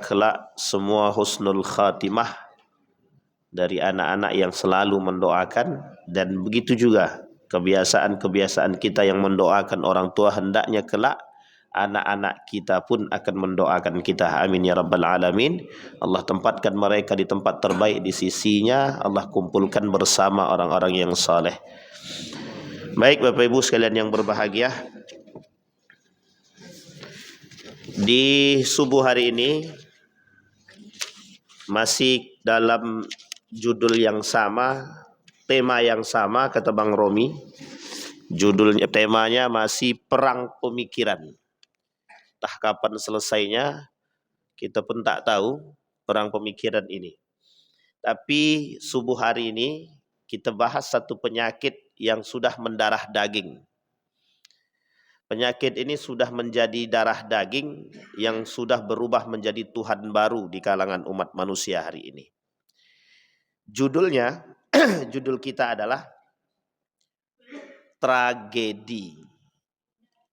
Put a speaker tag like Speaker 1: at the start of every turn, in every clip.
Speaker 1: kelak semua husnul khatimah dari anak-anak yang selalu mendoakan, dan begitu juga kebiasaan-kebiasaan kita yang mendoakan orang tua, hendaknya kelak anak-anak kita pun akan mendoakan kita. Amin ya rabbal alamin. Allah tempatkan mereka di tempat terbaik di sisinya. Allah kumpulkan bersama orang-orang yang saleh. Baik Bapak Ibu sekalian yang berbahagia, di subuh hari ini masih dalam judul yang sama, tema yang sama, kata Bang Romi. Judulnya, temanya masih perang pemikiran. Entah kapan selesainya, kita pun tak tahu perang pemikiran ini. Tapi subuh hari ini kita bahas satu penyakit yang sudah mendarah daging. Penyakit ini sudah menjadi darah daging yang sudah berubah menjadi Tuhan baru di kalangan umat manusia hari ini. Judulnya, judul kita adalah tragedi,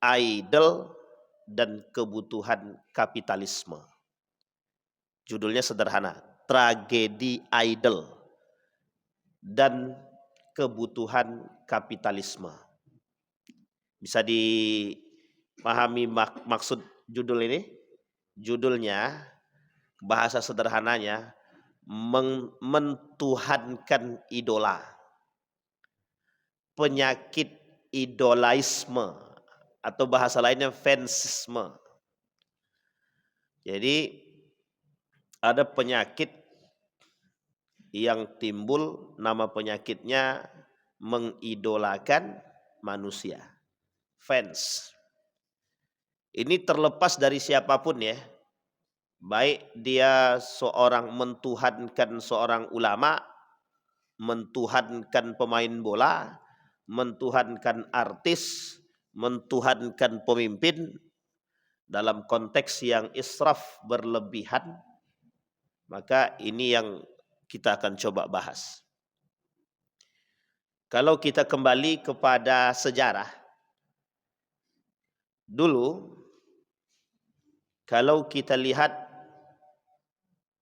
Speaker 1: idol, dan kebutuhan kapitalisme. Judulnya sederhana, tragedi idol dan kebutuhan kapitalisme. Bisa dipahami maksud judul ini? Judulnya, bahasa sederhananya, mentuhankan idola. Penyakit idolaisme, atau bahasa lainnya fansisme. Jadi ada penyakit yang timbul, nama penyakitnya mengidolakan manusia. Fans. Ini terlepas dari siapapun ya. Baik dia seorang mentuhankan seorang ulama, mentuhankan pemain bola, mentuhankan artis, mentuhankan pemimpin, dalam konteks yang israf berlebihan, maka ini yang kita akan coba bahas. Kalau kita kembali kepada sejarah, dulu kalau kita lihat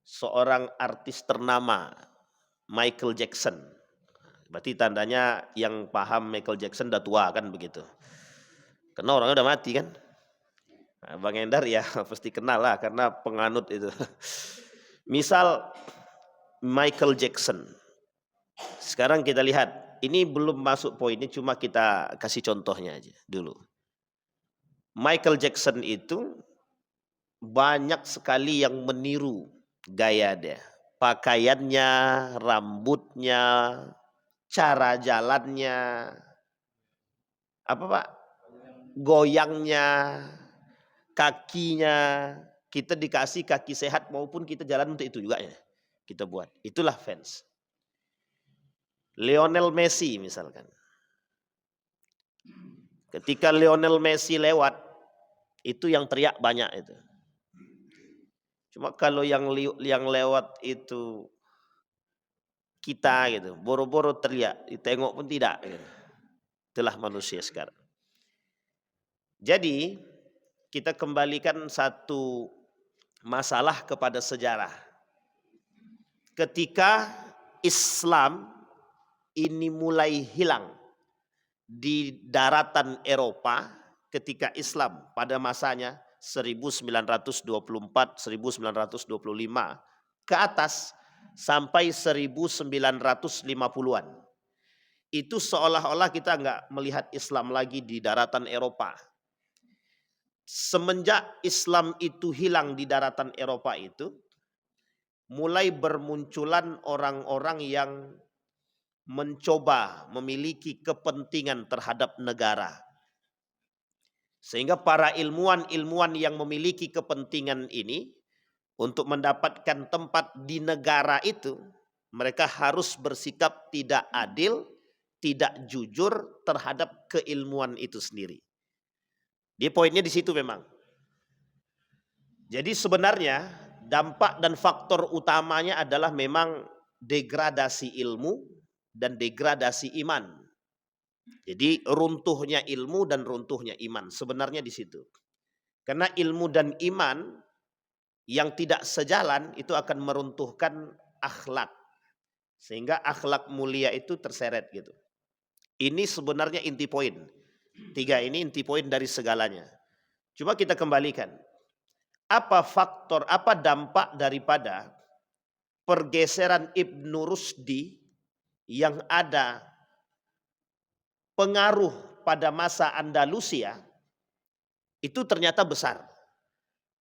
Speaker 1: seorang artis ternama, Michael Jackson, berarti tandanya yang paham Michael Jackson udah tua kan begitu. Karena orangnya udah mati kan. Nah, Bang Endar ya pasti kenal lah karena penganut itu. Misal Michael Jackson. Sekarang kita lihat, ini belum masuk poinnya, cuma kita kasih contohnya aja dulu. Michael Jackson itu banyak sekali yang meniru gaya dia. Pakaiannya, rambutnya, cara jalannya, apa Pak? Goyangnya, kakinya. Kita dikasih kaki sehat maupun kita jalan untuk itu juga ya. Kita buat. Itulah fans. Lionel Messi misalkan. Ketika Lionel Messi lewat, itu yang teriak banyak itu. Cuma kalau yang lewat itu kita gitu, boro-boro teriak, ditengok pun tidak. Gitu. Itulah manusia sekarang. Jadi kita kembalikan satu masalah kepada sejarah. Ketika Islam ini mulai hilang di daratan Eropa, ketika Islam pada masanya 1924, 1925 ke atas sampai 1950-an. Itu seolah-olah kita nggak melihat Islam lagi di daratan Eropa. Semenjak Islam itu hilang di daratan Eropa itu, mulai bermunculan orang-orang yang mencoba memiliki kepentingan terhadap negara. Sehingga para ilmuwan-ilmuwan yang memiliki kepentingan ini untuk mendapatkan tempat di negara itu, mereka harus bersikap tidak adil, tidak jujur terhadap keilmuan itu sendiri. Di poinnya di situ memang. Jadi sebenarnya dampak dan faktor utamanya adalah memang degradasi ilmu dan degradasi iman. Jadi runtuhnya ilmu dan runtuhnya iman sebenarnya di situ. Karena ilmu dan iman yang tidak sejalan itu akan meruntuhkan akhlak. Sehingga akhlak mulia itu terseret gitu. Ini sebenarnya inti poin. 3 ini inti poin dari segalanya. Cuma kita kembalikan. Apa faktor, apa dampak daripada pergeseran Ibnu Rusdi yang ada pengaruh pada masa Andalusia itu ternyata besar.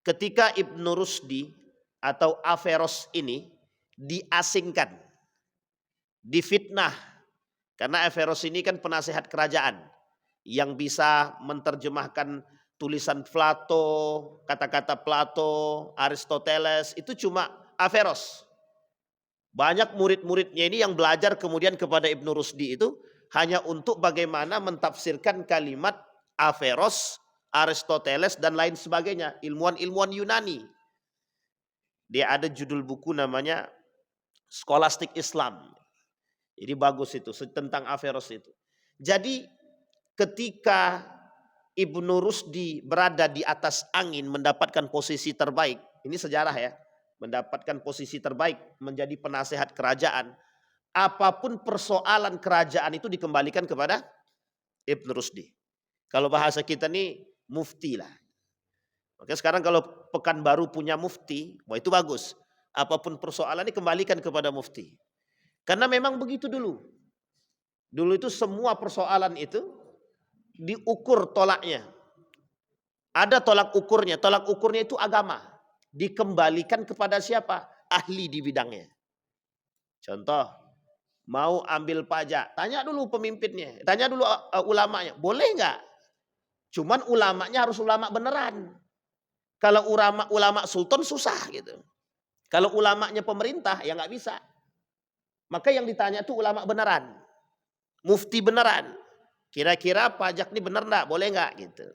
Speaker 1: Ketika Ibnu Rusdi atau Averroes ini diasingkan, difitnah, karena Averroes ini kan penasehat kerajaan yang bisa menerjemahkan tulisan Plato, kata-kata Plato, Aristoteles, itu cuma Averroes. Banyak murid-muridnya ini yang belajar kemudian kepada Ibnu Rusdi itu hanya untuk bagaimana mentafsirkan kalimat Averroes, Aristoteles dan lain sebagainya, ilmuwan-ilmuwan Yunani. Dia ada judul buku namanya Scholastic Islam. Jadi bagus itu tentang Averroes itu. Jadi ketika Ibnu Rusdi berada di atas angin mendapatkan posisi terbaik, ini sejarah ya, mendapatkan posisi terbaik menjadi penasehat kerajaan, apapun persoalan kerajaan itu dikembalikan kepada Ibnu Rusdi. Kalau bahasa kita nih mufti lah. Oke, sekarang kalau Pekanbaru punya mufti, wah itu bagus. Apapun persoalan ini kembalikan kepada mufti. Karena memang begitu dulu. Dulu itu semua persoalan itu diukur tolaknya. Ada tolak ukurnya. Tolak ukurnya itu agama. Dikembalikan kepada siapa? Ahli di bidangnya. Contoh, mau ambil pajak. Tanya dulu pemimpinnya. Tanya dulu ulamanya. Boleh nggak? Cuman ulamanya harus ulama beneran. Kalau ulama sultan susah gitu. Kalau ulamanya pemerintah ya nggak bisa. Maka yang ditanya itu ulama beneran. Mufti beneran. Kira-kira pajak ini bener enggak? Boleh enggak? Gitu.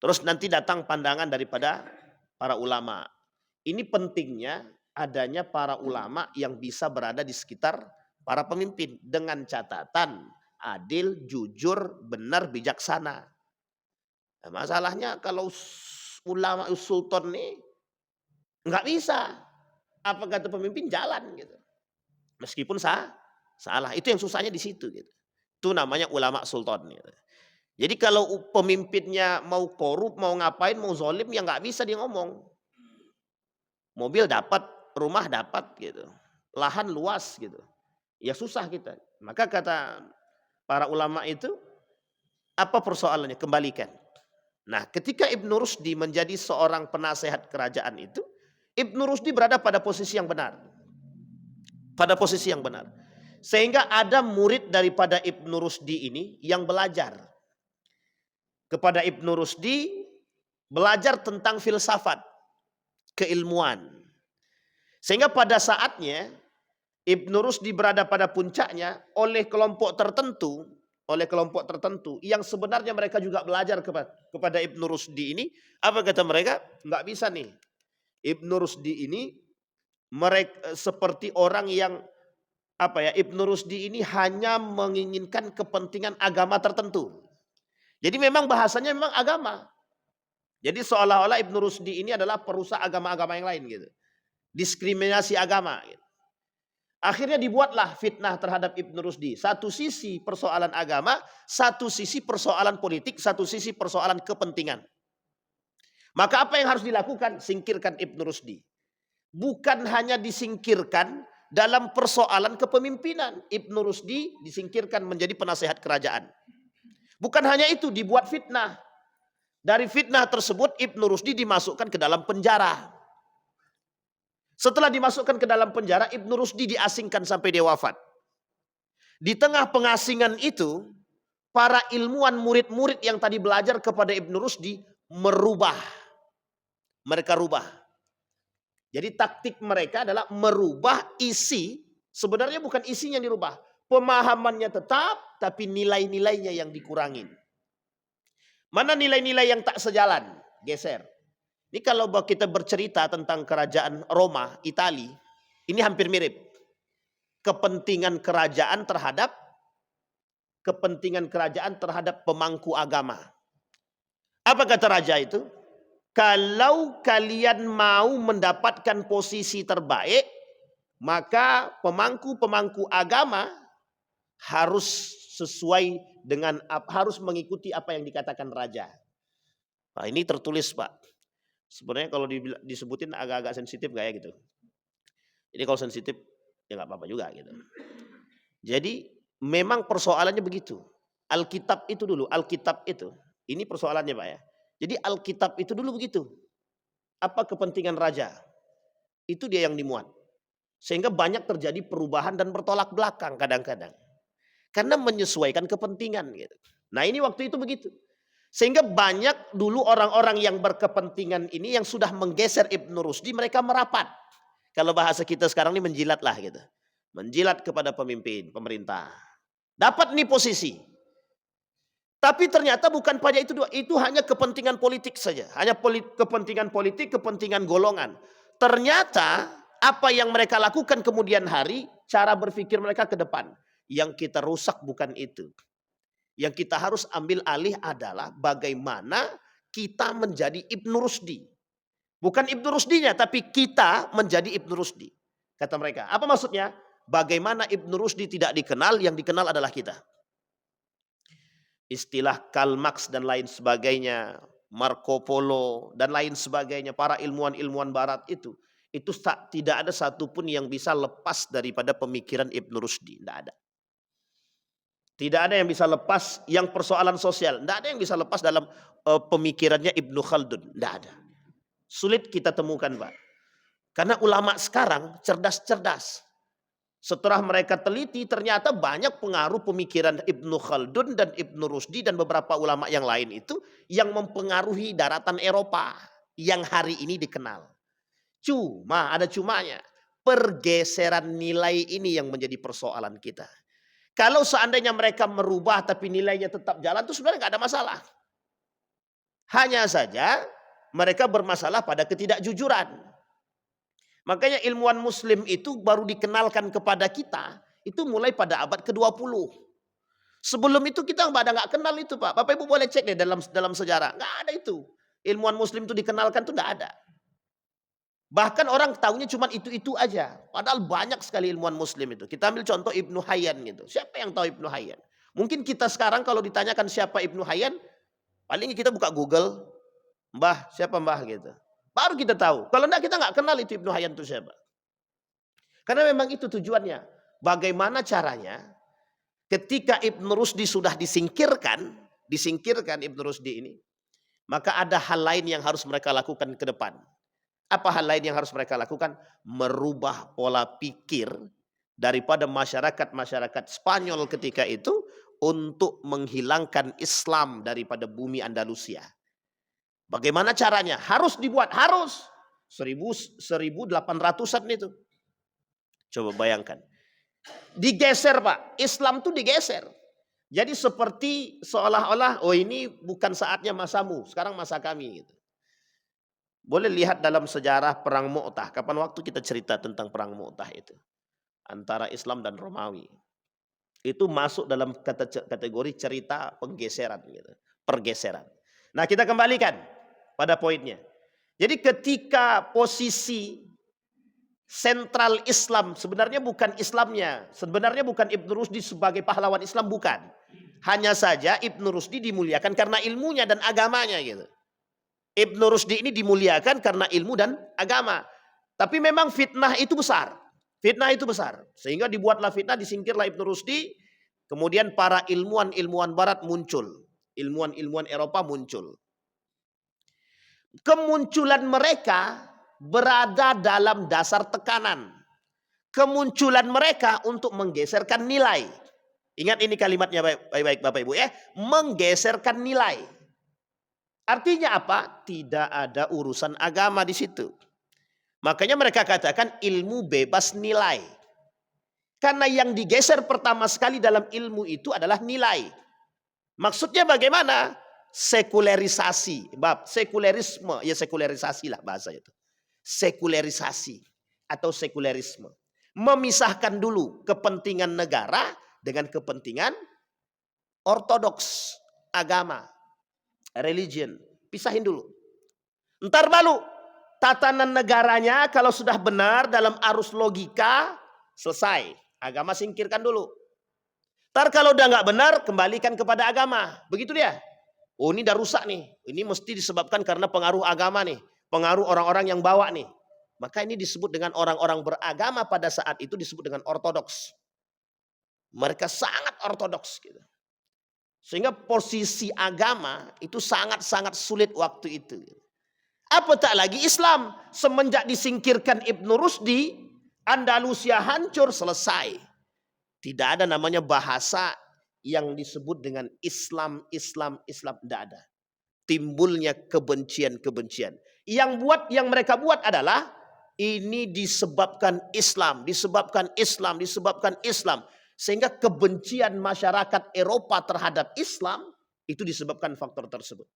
Speaker 1: Terus nanti datang pandangan daripada para ulama. Ini pentingnya adanya para ulama yang bisa berada di sekitar para pemimpin. Dengan catatan adil, jujur, benar, bijaksana. Nah, masalahnya kalau ulama sultan nih enggak bisa. Apa kata pemimpin jalan gitu. Meskipun salah. Itu yang susahnya di situ gitu. Itu namanya ulama sultan. Gitu. Jadi kalau pemimpinnya mau korup, mau ngapain, mau zolim, ya nggak bisa dia ngomong. Mobil dapat, rumah dapat gitu. Lahan luas gitu. Ya susah kita. Maka kata para ulama itu, apa persoalannya? Kembalikan. Nah ketika Ibnu Rusdi menjadi seorang penasehat kerajaan itu, Ibnu Rusdi berada pada posisi yang benar. Pada posisi yang benar. Sehingga ada murid daripada Ibnu Rusdi ini yang belajar kepada Ibnu Rusdi, belajar tentang filsafat, keilmuan. Sehingga pada saatnya Ibnu Rusdi berada pada puncaknya oleh kelompok tertentu yang sebenarnya mereka juga belajar kepada Ibnu Rusdi ini. Apa kata mereka? Nggak bisa nih. Ibnu Rusdi ini mereka seperti orang yang Ibnu Rusdi ini hanya menginginkan kepentingan agama tertentu. Jadi memang bahasanya memang agama. Jadi seolah-olah Ibnu Rusdi ini adalah perusak agama-agama yang lain gitu. Diskriminasi agama gitu. Akhirnya dibuatlah fitnah terhadap Ibnu Rusdi. Satu sisi persoalan agama, satu sisi persoalan politik, satu sisi persoalan kepentingan. Maka apa yang harus dilakukan? Singkirkan Ibnu Rusdi. Bukan hanya disingkirkan dalam persoalan kepemimpinan. Ibnu Rusdi disingkirkan menjadi penasehat kerajaan. Bukan hanya itu, dibuat fitnah. Dari fitnah tersebut Ibnu Rusdi dimasukkan ke dalam penjara. Setelah dimasukkan ke dalam penjara, Ibnu Rusdi diasingkan sampai dia wafat. Di tengah pengasingan itu, para ilmuwan murid-murid yang tadi belajar kepada Ibnu Rusdi merubah. Mereka rubah. Jadi taktik mereka adalah merubah isi, sebenarnya bukan isinya yang dirubah. Pemahamannya tetap, tapi nilai-nilainya yang dikurangin. Mana nilai-nilai yang tak sejalan? Geser. Ini kalau kita bercerita tentang kerajaan Roma, Itali, ini hampir mirip. Kepentingan kerajaan terhadap pemangku agama. Apa kata raja itu? Kalau kalian mau mendapatkan posisi terbaik, maka pemangku-pemangku agama harus sesuai dengan harus mengikuti apa yang dikatakan raja. Nah, ini tertulis, Pak. Sebenarnya kalau disebutin agak-agak sensitif gak ya gitu. Jadi kalau sensitif ya nggak apa-apa juga gitu. Jadi memang persoalannya begitu. Alkitab itu dulu, Alkitab itu. Ini persoalannya, Pak ya. Jadi Alkitab itu dulu begitu. Apa kepentingan raja? Itu dia yang dimuat. Sehingga banyak terjadi perubahan dan bertolak belakang kadang-kadang. Karena menyesuaikan kepentingan gitu. Nah, ini waktu itu begitu. Sehingga banyak dulu orang-orang yang berkepentingan ini yang sudah menggeser Ibnu Rusdi, mereka merapat. Kalau bahasa kita sekarang ini menjilat lah gitu. Menjilat kepada pemimpin, pemerintah. Dapat nih posisi. Tapi ternyata bukan pada itu dua. Itu hanya kepentingan politik saja. Hanya kepentingan politik, kepentingan golongan. Ternyata apa yang mereka lakukan kemudian hari, cara berpikir mereka ke depan. Yang kita rusak bukan itu. Yang kita harus ambil alih adalah bagaimana kita menjadi Ibnu Rusdi. Bukan Ibnu Rusdinya, tapi kita menjadi Ibnu Rusdi. Kata mereka. Apa maksudnya? Bagaimana Ibnu Rusdi tidak dikenal, yang dikenal adalah kita. Istilah Karl Marx dan lain sebagainya, Marco Polo dan lain sebagainya, para ilmuwan-ilmuwan barat itu tidak ada satupun yang bisa lepas daripada pemikiran Ibnu Rusdi. Tidak ada. Tidak ada yang bisa lepas yang persoalan sosial. Tidak ada yang bisa lepas dalam pemikirannya Ibnu Khaldun. Tidak ada. Sulit kita temukan, Pak. Karena ulama sekarang cerdas-cerdas. Setelah mereka teliti ternyata banyak pengaruh pemikiran Ibnu Khaldun dan Ibnu Rusdi dan beberapa ulama yang lain itu yang mempengaruhi daratan Eropa yang hari ini dikenal. Cuma ada cumanya. Pergeseran nilai ini yang menjadi persoalan kita. Kalau seandainya mereka merubah tapi nilainya tetap jalan itu sebenarnya nggak ada masalah. Hanya saja mereka bermasalah pada ketidakjujuran. Makanya ilmuwan muslim itu baru dikenalkan kepada kita itu mulai pada abad ke-20. Sebelum itu kita nggak kenal itu, Pak. Bapak Ibu boleh cek deh dalam sejarah. Nggak ada itu. Ilmuwan muslim itu dikenalkan itu nggak ada. Bahkan orang tahunya cuma itu-itu aja. Padahal banyak sekali ilmuwan muslim itu. Kita ambil contoh Ibnu Hayyan gitu. Siapa yang tahu Ibnu Hayyan? Mungkin kita sekarang kalau ditanyakan siapa Ibnu Hayyan, paling kita buka Google, Mbah, siapa Mbah gitu. Baru kita tahu. Kalau enggak kita nggak kenal itu Ibnu Hayyan itu siapa. Karena memang itu tujuannya. Bagaimana caranya ketika Ibnu Rusdi sudah disingkirkan Ibnu Rusdi ini, maka ada hal lain yang harus mereka lakukan ke depan. Apa hal lain yang harus mereka lakukan? Merubah pola pikir daripada masyarakat Spanyol ketika itu untuk menghilangkan Islam daripada bumi Andalusia. Bagaimana caranya? Harus dibuat, harus 1800-an itu. Coba bayangkan. Digeser, Pak. Islam tuh digeser. Jadi seperti seolah-olah ini bukan saatnya masamu, sekarang masa kami gitu. Boleh lihat dalam sejarah Perang Mu'tah. Kapan waktu kita cerita tentang Perang Mu'tah itu. Antara Islam dan Romawi. Itu masuk dalam kategori cerita penggeseran. Gitu. Pergeseran. Nah kita kembalikan pada poinnya. Jadi ketika posisi sentral Islam. Sebenarnya bukan Islamnya. Sebenarnya bukan Ibnu Rusdi sebagai pahlawan Islam. Bukan. Hanya saja Ibnu Rusdi dimuliakan karena ilmunya dan agamanya gitu. Ibnu Rusdi ini dimuliakan karena ilmu dan agama. Tapi memang fitnah itu besar. Fitnah itu besar. Sehingga dibuatlah fitnah, disingkirlah Ibnu Rusdi. Kemudian para ilmuwan barat muncul. Ilmuwan Eropa muncul. Kemunculan mereka berada dalam dasar tekanan. Kemunculan mereka untuk menggeserkan nilai. Ingat ini kalimatnya baik-baik Bapak Ibu ya. Menggeserkan nilai. Artinya apa? Tidak ada urusan agama di situ. Makanya mereka katakan ilmu bebas nilai. Karena yang digeser pertama sekali dalam ilmu itu adalah nilai. Maksudnya bagaimana? Sekularisasi. Sekularisme. Ya sekularisasi lah bahasa itu. Sekularisasi atau sekularisme. Memisahkan dulu kepentingan negara dengan kepentingan ortodoks agama. Religion, pisahin dulu. Ntar baru tatanan negaranya kalau sudah benar dalam arus logika, selesai. Agama singkirkan dulu. Ntar kalau udah nggak benar, kembalikan kepada agama. Begitu dia. Oh ini udah rusak nih. Ini mesti disebabkan karena pengaruh agama nih. Pengaruh orang-orang yang bawa nih. Maka ini disebut dengan orang-orang beragama pada saat itu disebut dengan ortodoks. Mereka sangat ortodoks gitu. Sehingga posisi agama itu sangat-sangat sulit waktu itu. Apatah lagi Islam. Semenjak disingkirkan Ibn Rusdi, Andalusia hancur, selesai. Tidak ada namanya bahasa yang disebut dengan Islam. Tidak ada. Timbulnya kebencian-kebencian. Yang mereka buat adalah ini disebabkan Islam. Sehingga kebencian masyarakat Eropa terhadap Islam itu disebabkan faktor tersebut.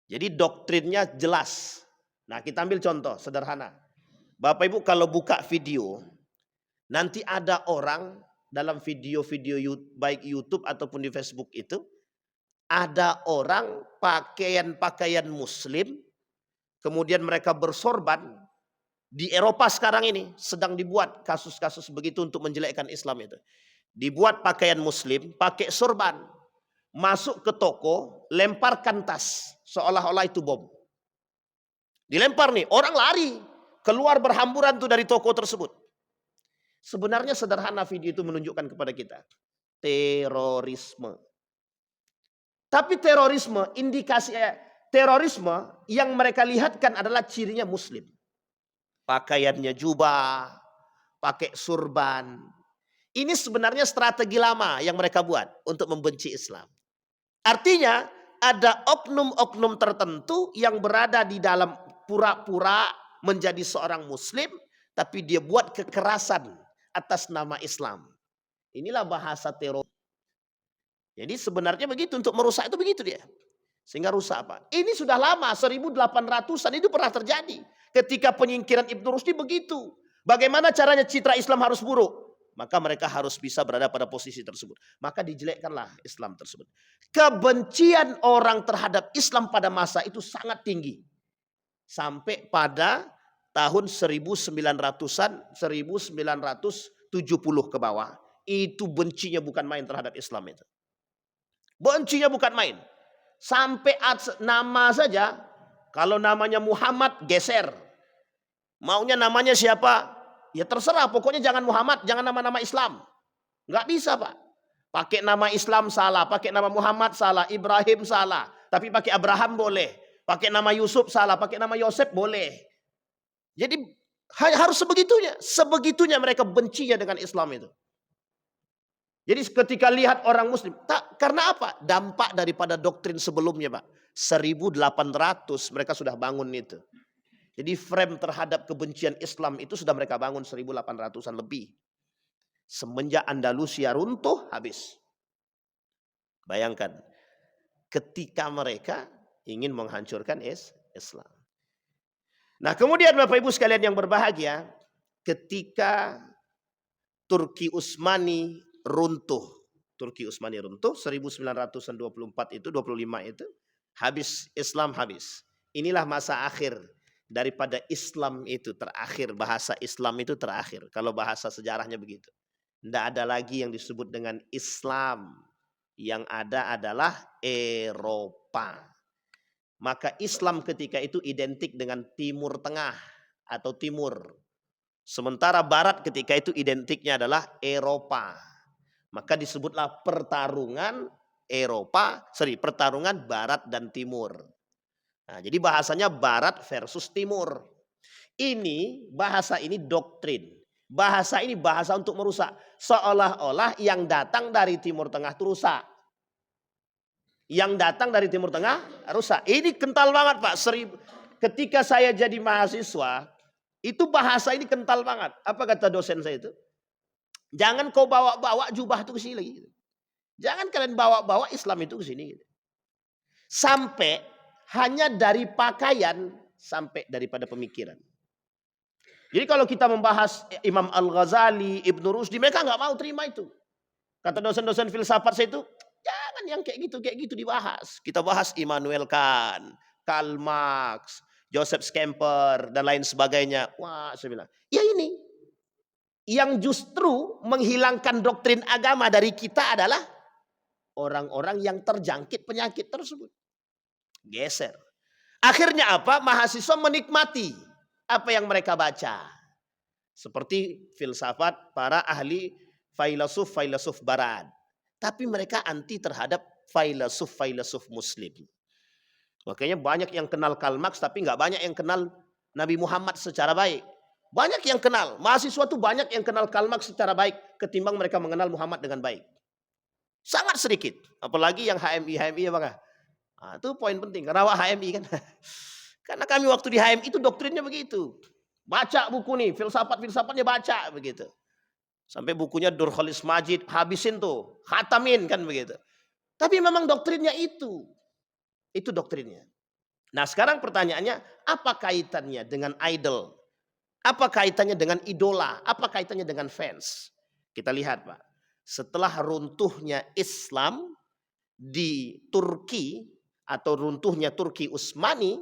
Speaker 1: Jadi doktrinnya jelas. Nah kita ambil contoh sederhana. Bapak Ibu kalau buka video, nanti ada orang dalam video-video baik YouTube ataupun di Facebook itu, ada orang pakaian muslim, kemudian mereka bersorban. Di Eropa sekarang ini sedang dibuat kasus-kasus begitu untuk menjelekkan Islam itu. Dibuat pakaian muslim, pakai sorban. Masuk ke toko, lemparkan tas. Seolah-olah itu bom. Dilempar nih, orang lari. Keluar berhamburan tuh dari toko tersebut. Sebenarnya sederhana video itu menunjukkan kepada kita. Terorisme. Tapi indikasi terorisme yang mereka lihatkan adalah cirinya muslim. Pakaiannya jubah, pakai surban. Ini sebenarnya strategi lama yang mereka buat untuk membenci Islam. Artinya ada oknum-oknum tertentu yang berada di dalam pura-pura menjadi seorang muslim, tapi dia buat kekerasan atas nama Islam. Inilah bahasa teror. Jadi sebenarnya begitu, untuk merusak itu begitu dia. Sehingga rusak apa? Ini sudah lama, 1800-an itu pernah terjadi. Ketika penyingkiran Ibn Rusdi begitu. Bagaimana caranya citra Islam harus buruk? Maka mereka harus bisa berada pada posisi tersebut. Maka dijelekkanlah Islam tersebut. Kebencian orang terhadap Islam pada masa itu sangat tinggi. Sampai pada tahun 1900-an, 1970 ke bawah. Itu bencinya bukan main terhadap Islam itu. Bencinya bukan main. Sampai nama saja, kalau namanya Muhammad geser. Maunya namanya siapa? Ya terserah, pokoknya jangan Muhammad, jangan nama-nama Islam. Nggak bisa Pak. Pakai nama Islam salah, pakai nama Muhammad salah, Ibrahim salah. Tapi pakai Abraham boleh. Pakai nama Yusuf salah, pakai nama Yosef boleh. Jadi harus sebegitunya. Sebegitunya mereka bencinya dengan Islam itu. Jadi ketika lihat orang muslim, karena apa? Dampak daripada doktrin sebelumnya Pak. 1800 mereka sudah bangun itu. Jadi frame terhadap kebencian Islam itu sudah mereka bangun 1800-an lebih. Semenjak Andalusia runtuh, habis. Bayangkan, ketika mereka ingin menghancurkan Islam. Nah kemudian Bapak Ibu sekalian yang berbahagia, ketika Turki Utsmani runtuh. Turki Utsmani runtuh 1924 itu, 25 itu. Habis, Islam habis. Inilah masa akhir daripada Islam itu terakhir. Bahasa Islam itu terakhir. Kalau bahasa sejarahnya begitu. Tidak ada lagi yang disebut dengan Islam. Yang ada adalah Eropa. Maka Islam ketika itu identik dengan Timur Tengah atau Timur. Sementara Barat ketika itu identiknya adalah Eropa. Maka disebutlah pertarungan pertarungan Barat dan Timur. Nah, jadi bahasanya Barat versus Timur. Bahasa ini doktrin. Bahasa ini bahasa untuk merusak. Seolah-olah yang datang dari Timur Tengah itu rusak. Yang datang dari Timur Tengah rusak. Ini kental banget Pak. Ketika saya jadi mahasiswa, itu bahasa ini kental banget. Apa kata dosen saya itu? Jangan kau bawa-bawa jubah itu ke sini lagi. Jangan kalian bawa-bawa Islam itu ke sini. Sampai hanya dari pakaian sampai daripada pemikiran. Jadi kalau kita membahas Imam Al-Ghazali, Ibn Rusdi, mereka nggak mau terima itu. Kata dosen-dosen filsafat saya itu, jangan yang kayak gitu dibahas. Kita bahas Immanuel Kant, Karl Marx, Joseph Schumpeter, dan lain sebagainya. Wah, saya bilang, ya ini. Yang justru menghilangkan doktrin agama dari kita adalah orang-orang yang terjangkit penyakit tersebut. Geser. Akhirnya apa? Mahasiswa menikmati apa yang mereka baca. Seperti filsafat para ahli filsuf barat. Tapi mereka anti terhadap filsuf muslim. Makanya banyak yang kenal Karl Marx tapi nggak banyak yang kenal Nabi Muhammad secara baik. Banyak yang kenal, mahasiswa tuh banyak yang kenal Karl Marx secara baik ketimbang mereka mengenal Muhammad dengan baik. Sangat sedikit, apalagi yang HMI ya Bang. Nah, itu poin penting, kenapa HMI kan? Karena kami waktu di HMI itu doktrinnya begitu. Baca buku nih, filsafatnya baca begitu. Sampai bukunya Durkholis Majid habisin tuh, khatamin kan begitu. Tapi memang doktrinnya itu doktrinnya. Nah sekarang pertanyaannya, apa kaitannya dengan idol? Apa kaitannya dengan idola? Apa kaitannya dengan fans? Kita lihat Pak. Setelah runtuhnya Islam di Turki atau runtuhnya Turki Utsmani,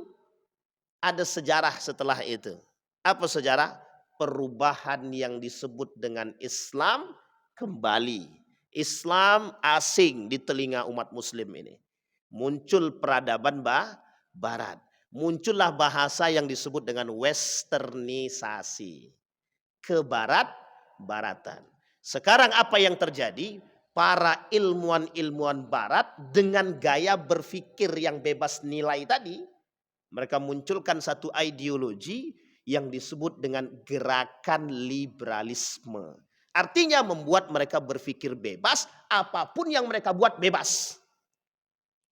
Speaker 1: ada sejarah setelah itu. Apa sejarah? Perubahan yang disebut dengan Islam kembali. Islam asing di telinga umat muslim ini. Muncul peradaban barat. Muncullah bahasa yang disebut dengan westernisasi. Kebarat-baratan. Sekarang apa yang terjadi? Para ilmuwan-ilmuwan barat dengan gaya berpikir yang bebas nilai tadi, mereka munculkan satu ideologi yang disebut dengan gerakan liberalisme. Artinya membuat mereka berpikir bebas, apapun yang mereka buat bebas.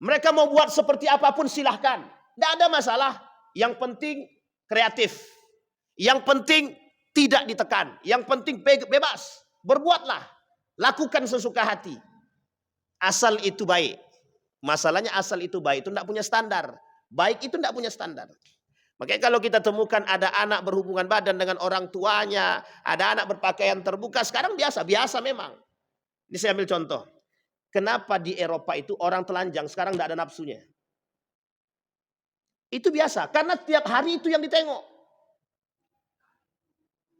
Speaker 1: Mereka mau buat seperti apapun silahkan. Tidak ada masalah. Yang penting kreatif. Yang penting tidak ditekan. Yang penting bebas. Berbuatlah. Lakukan sesuka hati. Asal itu baik. Masalahnya asal itu baik itu tidak punya standar. Baik itu tidak punya standar. Makanya kalau kita temukan ada anak berhubungan badan dengan orang tuanya. Ada anak berpakaian terbuka. Sekarang biasa memang. Ini saya ambil contoh. Kenapa di Eropa itu orang telanjang sekarang tidak ada nafsunya? Itu biasa, karena tiap hari itu yang ditengok.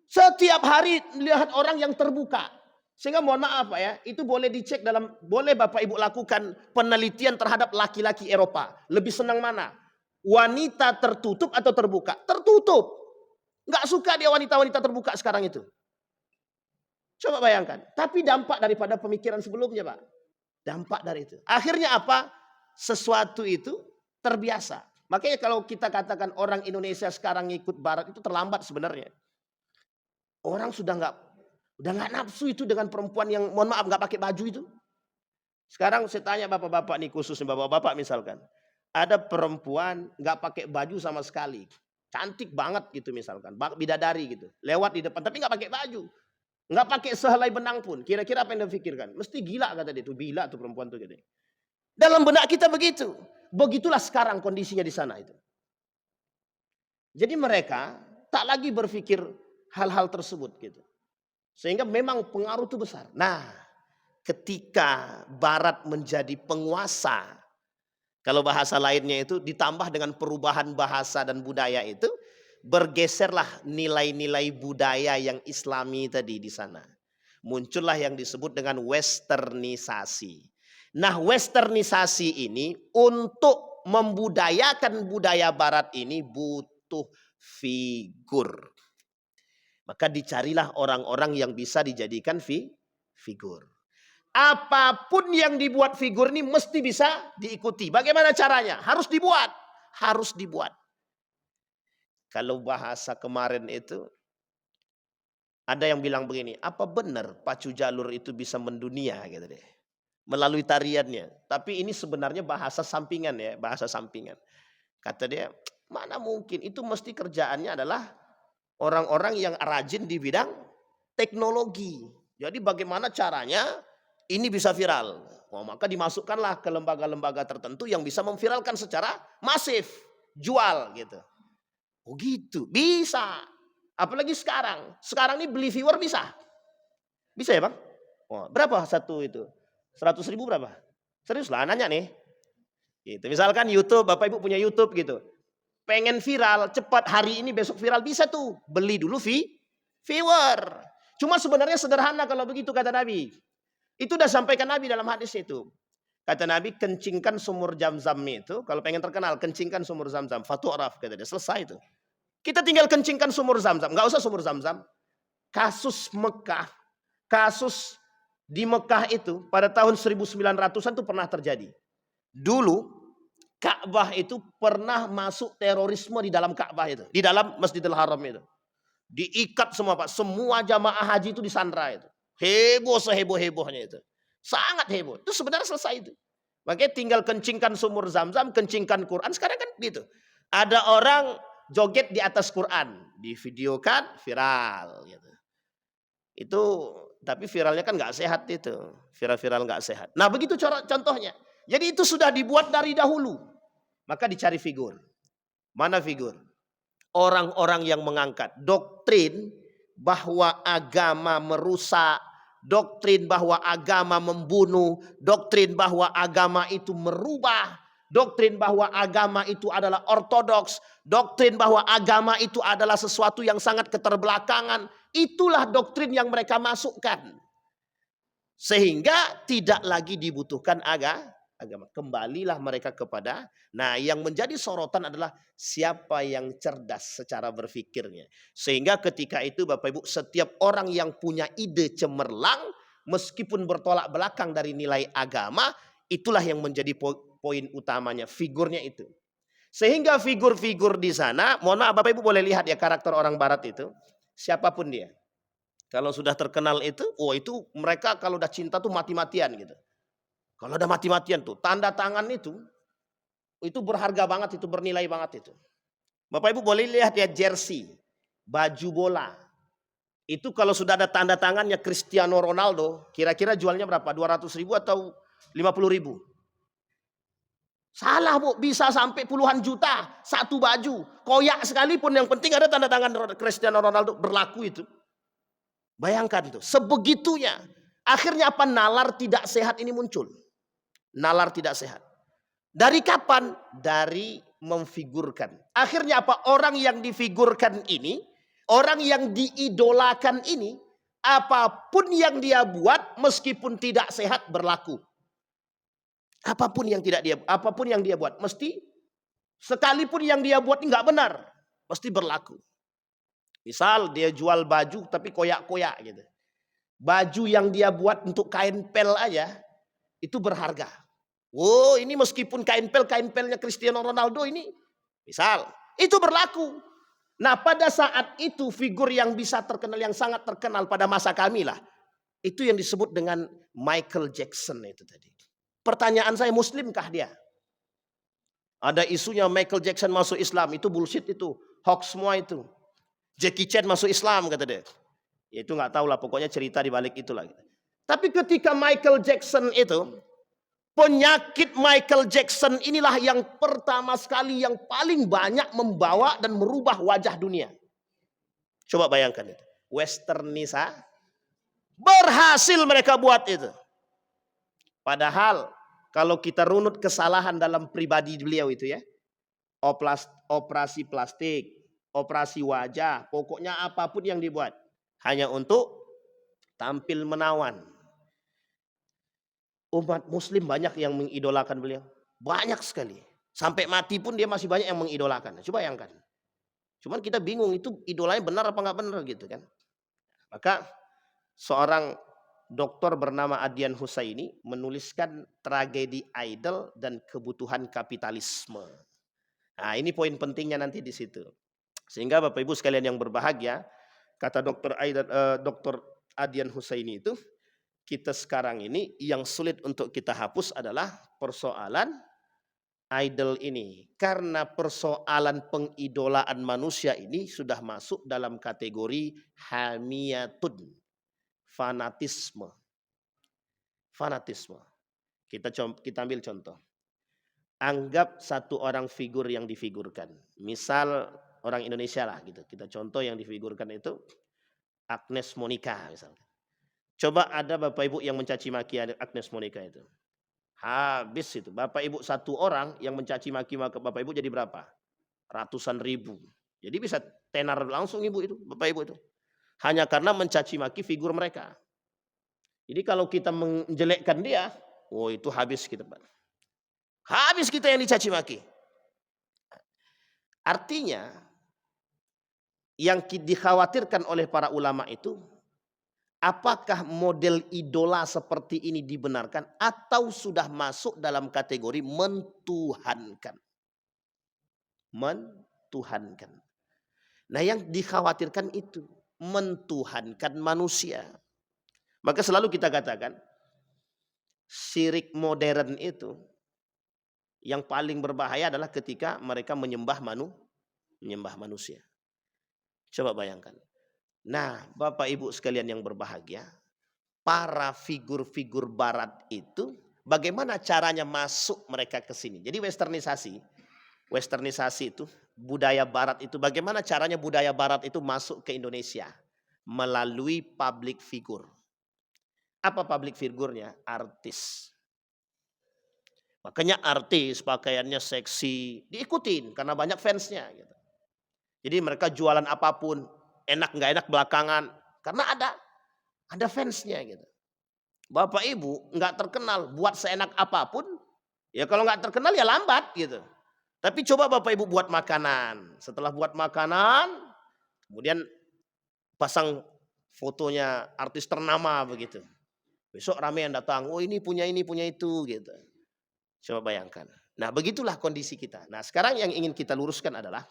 Speaker 1: Setiap hari lihat orang yang terbuka. Sehingga mohon maaf Pak ya, itu boleh dicek boleh Bapak Ibu lakukan penelitian terhadap laki-laki Eropa. Lebih senang mana? Wanita tertutup atau terbuka? Tertutup. Nggak suka dia wanita-wanita terbuka sekarang itu. Coba bayangkan. Tapi dampak daripada pemikiran sebelumnya Pak. Dampak dari itu. Akhirnya apa? Sesuatu itu terbiasa. Makanya kalau kita katakan orang Indonesia sekarang ngikut barat itu terlambat sebenarnya. Orang sudah nggak nafsu itu dengan perempuan yang mohon maaf nggak pakai baju itu. Sekarang saya tanya bapak-bapak nih, khususnya bapak-bapak misalkan. Ada perempuan nggak pakai baju sama sekali. Cantik banget gitu misalkan. Bidadari gitu. Lewat di depan tapi nggak pakai baju. Nggak pakai sehelai benang pun. Kira-kira apa yang dia pikirkan? Mesti gila kata dia. Itu gila tuh perempuan tuh gitu. Dalam benak kita begitu. Begitulah sekarang kondisinya di sana itu. Jadi mereka tak lagi berpikir hal-hal tersebut gitu. Sehingga memang pengaruh itu besar. Nah, ketika barat menjadi penguasa, kalau bahasa lainnya itu ditambah dengan perubahan bahasa dan budaya itu, bergeserlah nilai-nilai budaya yang Islami tadi di sana. Muncullah yang disebut dengan westernisasi. Nah, westernisasi ini untuk membudayakan budaya barat ini butuh figur. Maka dicarilah orang-orang yang bisa dijadikan figur. Apapun yang dibuat figur ini mesti bisa diikuti. Bagaimana caranya? Harus dibuat. Harus dibuat. Kalau bahasa kemarin itu, ada yang bilang begini, apa benar pacu jalur itu bisa mendunia gitu deh. Melalui tariannya. Tapi ini sebenarnya bahasa sampingan ya, bahasa sampingan. Kata dia, mana mungkin, itu mesti kerjaannya adalah orang-orang yang rajin di bidang teknologi. Jadi bagaimana caranya ini bisa viral. Oh, maka dimasukkanlah ke lembaga-lembaga tertentu yang bisa memviralkan secara masif. Jual gitu. Oh gitu, bisa. Apalagi sekarang. Sekarang ini beli viewer bisa. Bisa ya Bang? Oh, berapa satu itu? 100.000 berapa? Serius lah nanya nih. Gitu. Misalkan YouTube, Bapak Ibu punya YouTube gitu. Pengen viral, cepat hari ini besok viral bisa tuh. Beli dulu viewer. Cuma sebenarnya sederhana kalau begitu kata Nabi. Itu udah sampaikan Nabi dalam hadis itu. Kata Nabi, kencingkan sumur Zam-Zam itu. Kalau pengen terkenal, kencingkan sumur Zam-Zam. Fatu'raf, kata dia. Selesai itu. Kita tinggal kencingkan sumur Zam-Zam. Nggak usah sumur Zam-Zam. Kasus Mekah. Kasus di Mekah itu pada tahun 1900-an itu pernah terjadi. Dulu Ka'bah itu pernah masuk terorisme di dalam Ka'bah itu. Di dalam Masjidil Haram itu. Diikat semua Pak. Semua jamaah haji itu disandra itu. Heboh seheboh-hebohnya itu. Sangat heboh. Itu sebenarnya selesai itu. Makanya tinggal kencingkan sumur Zam-Zam, kencingkan Quran. Sekarang kan gitu. Ada orang joget di atas Quran. Divideokan viral. Gitu. Itu tapi viralnya kan nggak sehat itu. Viral-viral nggak sehat. Nah begitu contohnya. Jadi itu sudah dibuat dari dahulu. Maka dicari figur. Mana figur? Orang-orang yang mengangkat doktrin bahwa agama merusak, doktrin bahwa agama membunuh, doktrin bahwa agama itu merubah, doktrin bahwa agama itu adalah ortodoks, doktrin bahwa agama itu adalah sesuatu yang sangat keterbelakangan. Itulah doktrin yang mereka masukkan. Sehingga tidak lagi dibutuhkan agama. Kembalilah mereka kepada, nah yang menjadi sorotan adalah siapa yang cerdas secara berpikirnya. Sehingga ketika itu Bapak Ibu, setiap orang yang punya ide cemerlang, meskipun bertolak belakang dari nilai agama, itulah yang menjadi poin utamanya, figurnya itu. Sehingga figur-figur di sana, mohon maaf Bapak Ibu boleh lihat ya karakter orang barat itu, siapapun dia. Kalau sudah terkenal itu, itu mereka kalau udah cinta tuh mati-matian gitu. Kalau udah mati-matian tuh, tanda tangan itu berharga banget, itu bernilai banget itu. Bapak Ibu boleh lihat ya jersey, baju bola. Itu kalau sudah ada tanda tangannya Cristiano Ronaldo, kira-kira jualnya berapa? 200.000 atau 50.000? Salah Bu, bisa sampai puluhan juta satu baju. Koyak sekalipun yang penting ada tanda tangan Cristiano Ronaldo, berlaku itu. Bayangkan itu, sebegitunya. Akhirnya apa? Nalar tidak sehat ini muncul. Nalar tidak sehat. Dari kapan? Dari memfigurkan. Akhirnya apa? Orang yang difigurkan ini, orang yang diidolakan ini, apapun yang dia buat meskipun tidak sehat berlaku. Apapun yang dia buat mesti, sekalipun yang dia buat nggak benar, mesti berlaku. Misal dia jual baju tapi koyak-koyak gitu. Baju yang dia buat untuk kain pel aja itu berharga. Ini meskipun kain pelnya Cristiano Ronaldo ini, misal, itu berlaku. Nah pada saat itu figur yang bisa terkenal, yang sangat terkenal pada masa kami lah, itu yang disebut dengan Michael Jackson itu tadi. Pertanyaan saya, muslimkah dia? Ada isunya Michael Jackson masuk Islam, itu bullshit itu, hoax semua itu. Jackie Chan masuk Islam kata dia. Ya itu nggak tahu lah, pokoknya cerita di balik itulah. Tapi ketika Michael Jackson itu, penyakit Michael Jackson inilah yang pertama sekali, yang paling banyak membawa dan merubah wajah dunia. Coba bayangkan itu. Westernisa berhasil mereka buat itu. Padahal kalau kita runut kesalahan dalam pribadi beliau itu ya. Operasi plastik, operasi wajah, pokoknya apapun yang dibuat. Hanya untuk tampil menawan. Umat muslim banyak yang mengidolakan beliau. Banyak sekali. Sampai mati pun dia masih banyak yang mengidolakan. Coba bayangkan. Cuman kita bingung itu idolanya benar apa nggak benar gitu kan. Maka seorang dokter bernama Adrian Husaini menuliskan Tragedi Idol dan Kebutuhan Kapitalisme. Nah ini poin pentingnya nanti di situ. Sehingga Bapak Ibu sekalian yang berbahagia, kata Dr. Adrian Husaini itu, kita sekarang ini yang sulit untuk kita hapus adalah persoalan idol ini. Karena persoalan pengidolaan manusia ini sudah masuk dalam kategori hamiyatun, fanatisme. Fanatisme. Kita ambil contoh. Anggap satu orang figur yang difigurkan. Misal orang Indonesia lah gitu. Kita contoh yang difigurkan itu Agnes Monica misalnya. Coba ada Bapak Ibu yang mencaci maki Agnes Monica itu. Habis itu. Bapak Ibu satu orang yang mencaci maki Bapak Ibu jadi berapa? Ratusan ribu. Jadi bisa tenar langsung ibu itu, Bapak Ibu itu. Hanya karena mencaci maki figur mereka. Jadi kalau kita menjelekkan dia, oh itu habis kita, Pak. Habis kita yang dicaci maki. Artinya yang dikhawatirkan oleh para ulama itu, apakah model idola seperti ini dibenarkan atau sudah masuk dalam kategori mentuhankan. Mentuhankan. Nah yang dikhawatirkan itu, mentuhankan manusia. Maka selalu kita katakan, syirik modern itu yang paling berbahaya adalah ketika mereka menyembah manusia. Coba bayangkan. Nah, Bapak Ibu sekalian yang berbahagia, para figur-figur barat itu bagaimana caranya masuk mereka ke sini? Jadi westernisasi itu, budaya barat itu bagaimana caranya budaya barat itu masuk ke Indonesia? Melalui public figure. Apa public figurnya? Artis. Makanya artis pakaiannya seksi, diikutin karena banyak fansnya. Gitu. Jadi mereka jualan apapun, enak nggak enak belakangan, karena ada fansnya gitu. Bapak Ibu nggak terkenal, buat seenak apapun, ya kalau nggak terkenal ya lambat gitu. Tapi coba Bapak Ibu buat makanan, setelah buat makanan, kemudian pasang fotonya artis ternama begitu. Besok rame yang datang, oh ini punya itu gitu. Coba bayangkan. Nah begitulah kondisi kita. Nah sekarang yang ingin kita luruskan adalah,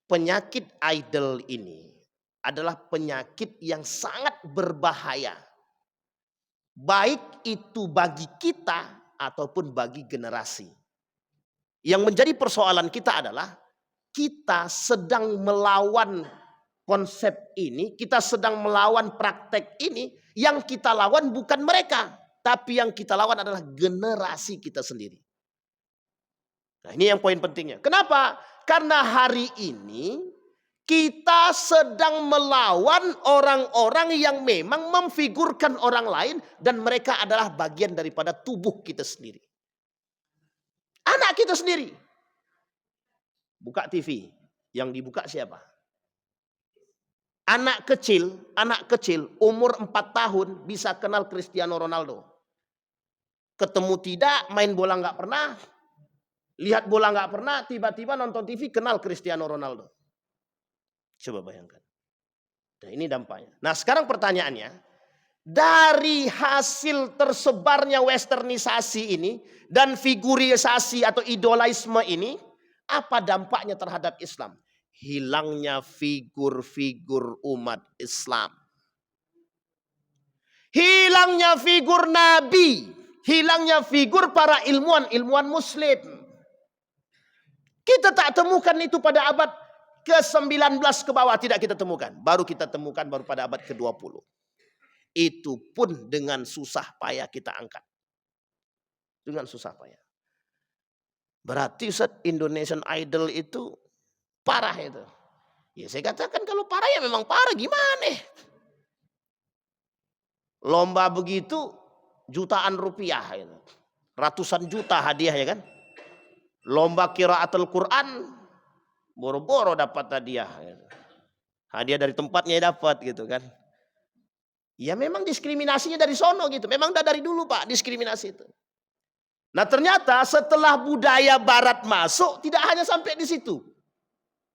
Speaker 1: penyakit idol ini adalah penyakit yang sangat berbahaya. Baik itu bagi kita ataupun bagi generasi. Yang menjadi persoalan kita adalah, kita sedang melawan konsep ini, kita sedang melawan praktek ini, yang kita lawan bukan mereka. Tapi yang kita lawan adalah generasi kita sendiri. Nah ini yang poin pentingnya. Kenapa? Karena hari ini kita sedang melawan orang-orang yang memang memfigurkan orang lain. Dan mereka adalah bagian daripada tubuh kita sendiri. Anak kita sendiri. Buka TV. Yang dibuka siapa? Anak kecil umur 4 tahun bisa kenal Cristiano Ronaldo. Ketemu tidak, main bola nggak pernah, lihat bola nggak pernah, tiba-tiba nonton TV kenal Cristiano Ronaldo. Coba bayangkan. Nah ini dampaknya. Nah sekarang pertanyaannya, dari hasil tersebarnya westernisasi ini dan figurisasi atau idolisme ini, apa dampaknya terhadap Islam? Hilangnya figur-figur umat Islam. Hilangnya figur Nabi. Hilangnya figur para ilmuwan muslim. Kita tak temukan itu pada abad ke-19 ke bawah, tidak kita temukan. Baru kita temukan baru pada abad ke-20. Itu pun dengan susah payah kita angkat. Dengan susah payah. Berarti Ustaz, Indonesian Idol itu parah itu. Ya saya katakan kalau parah ya memang parah, gimana? Lomba begitu jutaan rupiah gitu. Ratusan juta hadiahnya kan. Lomba qiraatul Quran boro-boro dapat hadiah gitu. Hadiah dari tempatnya dapat gitu kan. Ya memang diskriminasinya dari sono gitu. Memang dari dulu Pak diskriminasi itu. Nah ternyata setelah budaya barat masuk tidak hanya sampai di situ.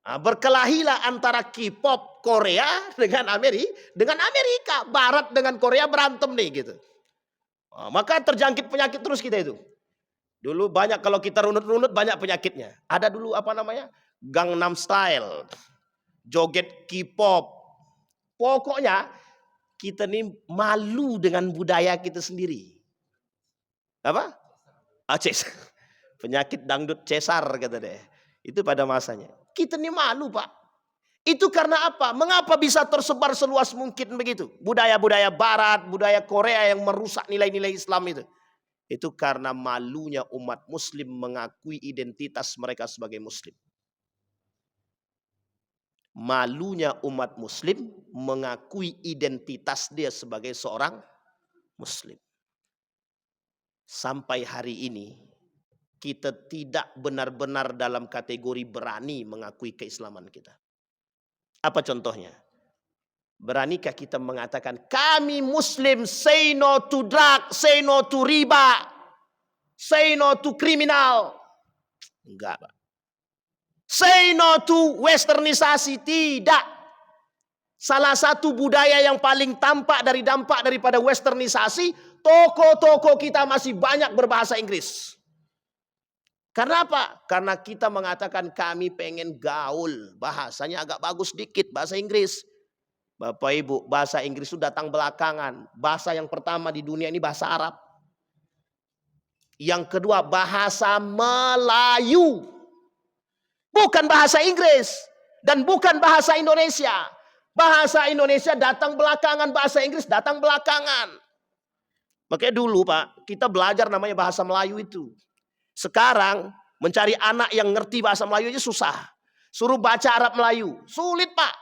Speaker 1: Nah, berkelahilah antara K-pop Korea dengan Amerika. Barat dengan Korea berantem nih gitu. Nah, maka terjangkit penyakit terus kita itu. Dulu banyak kalau kita runut-runut banyak penyakitnya. Ada dulu apa namanya? Gangnam Style. Joget K-pop. Pokoknya kita nih malu dengan budaya kita sendiri. Apa? Penyakit dangdut cesar kata deh. Itu pada masanya. Kita nih malu Pak. Itu karena apa? Mengapa bisa tersebar seluas mungkin begitu? Budaya-budaya barat, budaya Korea yang merusak nilai-nilai Islam itu. Itu karena malunya umat muslim mengakui identitas mereka sebagai muslim. Malunya umat muslim mengakui identitas dia sebagai seorang muslim. sampai hari ini kita tidak benar-benar dalam kategori berani mengakui keislaman kita. Apa contohnya? Beranikah kita mengatakan kami Muslim, say no to drug, say no to riba, say no to kriminal? Enggak, Pak. Say no to westernisasi, tidak. Salah satu budaya yang paling tampak dari dampak daripada westernisasi, toko-toko kita masih banyak berbahasa Inggris. Karena apa? Karena kita mengatakan kami pengen gaul, bahasanya agak bagus dikit, bahasa Inggris. Bapak Ibu, bahasa Inggris itu datang belakangan. Bahasa yang pertama di dunia ini bahasa Arab. Yang kedua bahasa Melayu. Bukan bahasa Inggris. Dan bukan bahasa Indonesia. Bahasa Indonesia datang belakangan, bahasa Inggris datang belakangan. Makanya dulu Pak, kita belajar namanya bahasa Melayu itu. Sekarang mencari anak yang ngerti bahasa Melayu aja susah. Suruh baca Arab Melayu, sulit Pak.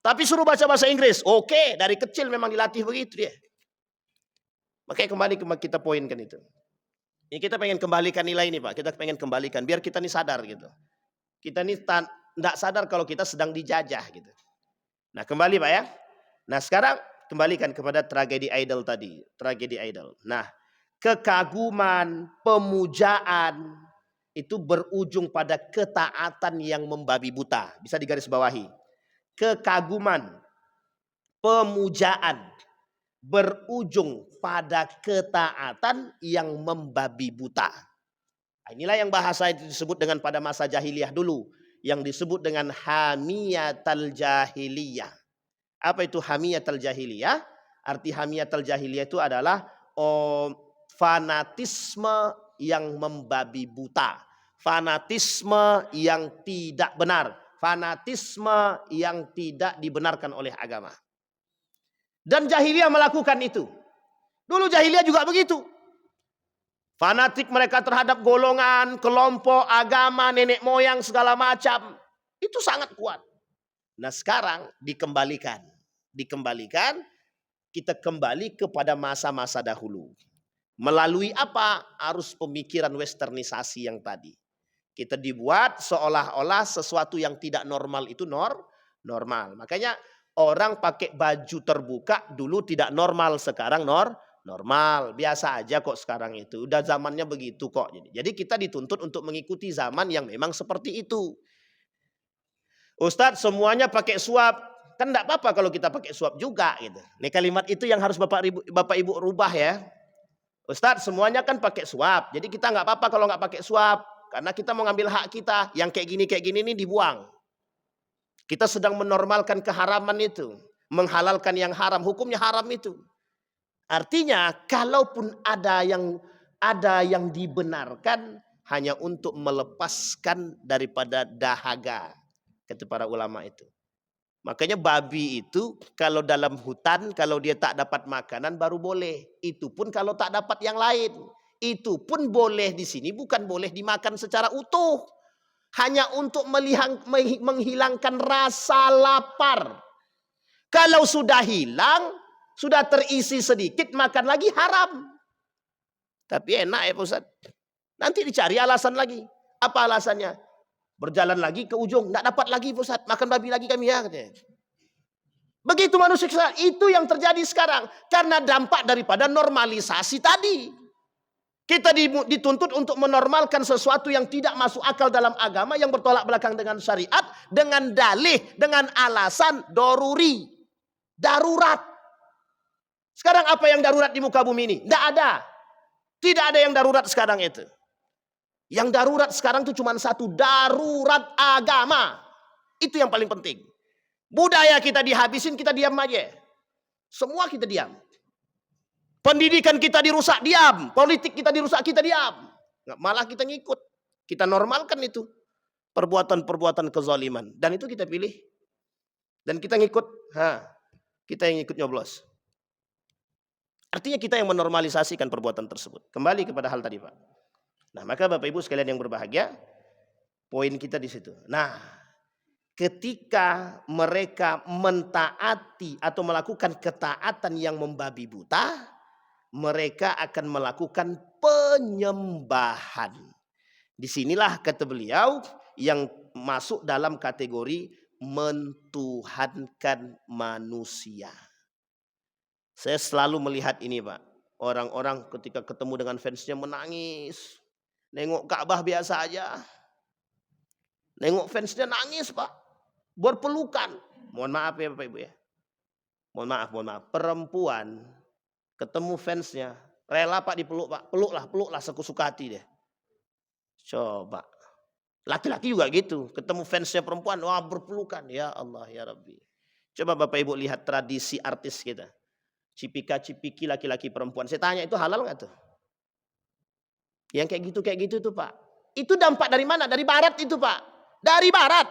Speaker 1: Tapi suruh baca bahasa Inggris, oke, dari kecil memang dilatih begitu dia. Makanya kembali kita poinkan itu. Ini kita pengen kembalikan nilai ini Pak, kita pengen kembalikan biar kita ini sadar gitu. Kita ini tidak sadar kalau kita sedang dijajah gitu. Nah kembali Pak ya. Nah sekarang kembalikan kepada tragedi idol tadi. Tragedi idol. Nah kekaguman, pemujaan itu berujung pada ketaatan yang membabi buta. Bisa digarisbawahi. Kekaguman, pemujaan berujung pada ketaatan yang membabi buta. Inilah yang bahasa itu disebut dengan pada masa jahiliyah dulu. Yang disebut dengan hamiyatul jahiliyah. Apa itu hamiyatul jahiliyah? Arti hamiyatul jahiliyah itu adalah fanatisme yang membabi buta. Fanatisme yang tidak benar. Fanatisme yang tidak dibenarkan oleh agama. Dan jahiliyah melakukan itu. Dulu jahiliyah juga begitu. Fanatik mereka terhadap golongan, kelompok, agama, nenek moyang, segala macam. Itu sangat kuat. Nah sekarang dikembalikan. Kita kembali kepada masa-masa dahulu. Melalui apa? Arus pemikiran westernisasi yang tadi. Kita dibuat seolah-olah sesuatu yang tidak normal itu normal. Makanya orang pakai baju terbuka dulu tidak normal, sekarang normal. Biasa aja kok sekarang itu. Udah zamannya begitu kok. Jadi kita dituntut untuk mengikuti zaman yang memang seperti itu. Ustadz semuanya pakai suap. Kan enggak apa-apa kalau kita pakai suap juga gitu. Ini kalimat itu yang harus Bapak Ibu rubah ya. Ustadz semuanya kan pakai suap. Jadi kita enggak apa-apa kalau enggak pakai suap. Karena kita mau ngambil hak kita. Yang kayak gini ini dibuang. Kita sedang menormalkan keharaman itu. Menghalalkan yang haram. Hukumnya haram itu. Artinya kalaupun ada yang dibenarkan hanya untuk melepaskan daripada dahaga. Kata para ulama itu. Makanya babi itu kalau dalam hutan kalau dia tak dapat makanan baru boleh. Itu pun kalau tak dapat yang lain. Itu pun boleh di sini bukan boleh dimakan secara utuh. Hanya untuk menghilangkan rasa lapar. Kalau sudah hilang, sudah terisi sedikit, makan lagi haram. Tapi enak ya Pak Ustaz. Nanti dicari alasan lagi. Apa alasannya? Berjalan lagi ke ujung, tidak dapat lagi Pak Ustaz. Makan babi lagi kami ya. Katanya. Begitu manusia, itu yang terjadi sekarang. Karena dampak daripada normalisasi tadi. Kita dituntut untuk menormalkan sesuatu yang tidak masuk akal dalam agama. Yang bertolak belakang dengan syariat. Dengan dalih, dengan alasan doruri. Darurat. Sekarang apa yang darurat di muka bumi ini? Tidak ada. Tidak ada yang darurat sekarang itu. Yang darurat sekarang itu cuma satu. Darurat agama. Itu yang paling penting. Budaya kita dihabisin, kita diam aja. Semua kita diam. Pendidikan kita dirusak, diam. Politik kita dirusak, kita diam. Malah kita ngikut. Kita normalkan itu. Perbuatan-perbuatan kezaliman. Dan itu kita pilih. Dan kita ngikut. Kita yang ikut nyoblos. Artinya kita yang menormalisasikan perbuatan tersebut. Kembali kepada hal tadi Pak. Nah maka Bapak Ibu sekalian yang berbahagia. Poin kita di situ. Nah ketika mereka mentaati atau melakukan ketaatan yang membabi buta. mereka akan melakukan penyembahan. Disinilah kata beliau yang masuk dalam kategori mentuhankan manusia. Saya selalu melihat ini Pak. Orang-orang ketika ketemu dengan fansnya menangis. Nengok Ka'bah biasa aja. Nengok fansnya nangis Pak. Berpelukan. Mohon maaf ya Bapak Ibu ya. Mohon maaf. Perempuan ketemu fansnya. Rela Pak dipeluk Pak. Peluklah sesuka hati deh. Coba. Laki-laki juga gitu. Ketemu fansnya perempuan. Wah berpelukan. Ya Allah ya Rabbi. Coba Bapak Ibu lihat tradisi artis kita. Cipika-cipiki laki-laki perempuan. Saya tanya itu halal nggak tuh? Yang kayak gitu tuh Pak. Itu dampak dari mana? Dari barat itu Pak. Dari barat.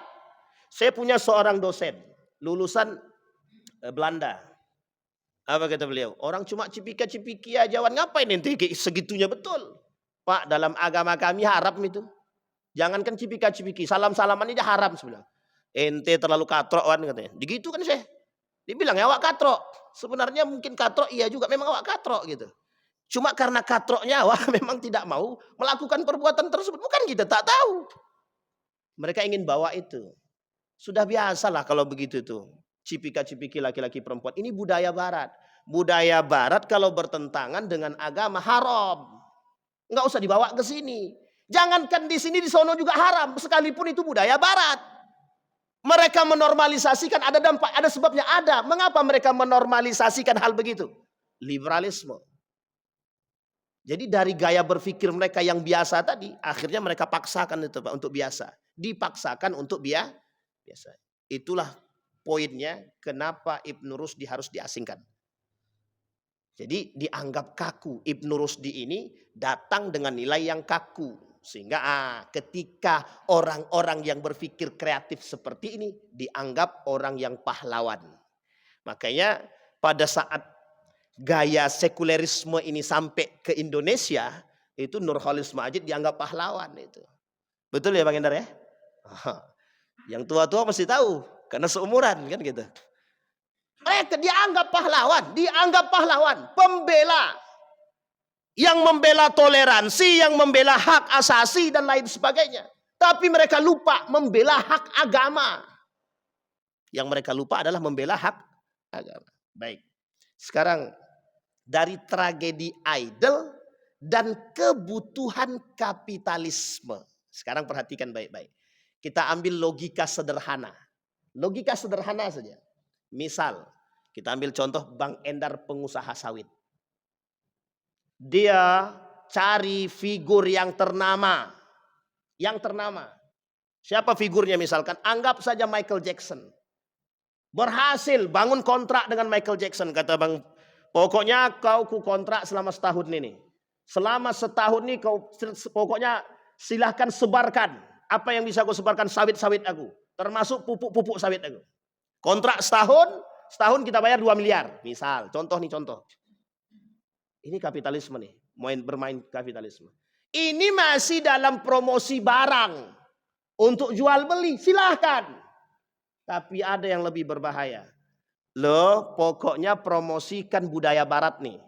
Speaker 1: Saya punya seorang dosen. Lulusan Belanda. Apa kata beliau? Orang cuma cipika-cipiki aja. Ngapain ente segitunya betul? Pak, dalam agama kami haram itu. Jangankan cipika-cipiki. Salam-salaman ini haram sebenarnya. Ente terlalu katrok kan katanya. Begitu kan saya. Dibilang ya awak katrok. Sebenarnya mungkin katrok iya juga. Memang awak katrok gitu. Cuma karena katroknya awak memang tidak mau melakukan perbuatan tersebut. Bukan kita tak tahu. Mereka ingin bawa itu. Sudah biasalah kalau begitu tuh. Cipika-cipiki laki-laki perempuan. Ini budaya barat. Budaya barat kalau bertentangan dengan agama haram. Nggak usah dibawa ke sini. Jangankan di sini, di sono juga haram. Sekalipun itu budaya barat. Mereka menormalisasikan, ada dampak, ada sebabnya, ada. Mengapa mereka menormalisasikan hal begitu? Liberalisme. Jadi dari gaya berpikir mereka yang biasa tadi, akhirnya mereka paksakan itu Pak untuk biasa. Dipaksakan untuk biasa. Itulah poinnya kenapa Ibnu Rusdi harus diasingkan. Jadi dianggap kaku. Ibnu Rusdi ini datang dengan nilai yang kaku. Sehingga ketika orang-orang yang berpikir kreatif seperti ini dianggap orang yang pahlawan. Makanya pada saat gaya sekulerisme ini sampai ke Indonesia, itu Nurholis Majid dianggap pahlawan itu. Betul ya Bang Endar ya? Yang tua-tua mesti tahu karena seumuran kan gitu. Mereka dianggap pahlawan, pembela. Yang membela toleransi, yang membela hak asasi dan lain sebagainya. Tapi mereka lupa membela hak agama. Yang mereka lupa adalah membela hak agama. Baik. Sekarang dari tragedi idol dan kebutuhan kapitalisme. Sekarang perhatikan baik-baik. Kita ambil logika sederhana. Logika sederhana saja. Misal, kita ambil contoh Bang Endar pengusaha sawit. Dia cari figur yang ternama. Yang ternama. Siapa figurnya misalkan? Anggap saja Michael Jackson. Berhasil bangun kontrak dengan Michael Jackson. Kata Bang, pokoknya kau ku kontrak selama setahun ini. Selama setahun ini kau pokoknya silahkan sebarkan. Apa yang bisa kau sebarkan sawit-sawit aku. Termasuk pupuk-pupuk sawit aku. Kontrak setahun kita bayar 2 miliar. Misal, contoh. Ini kapitalisme nih, bermain kapitalisme. Ini masih dalam promosi barang untuk jual beli, silahkan. Tapi ada yang lebih berbahaya. Loh, pokoknya promosikan budaya barat nih.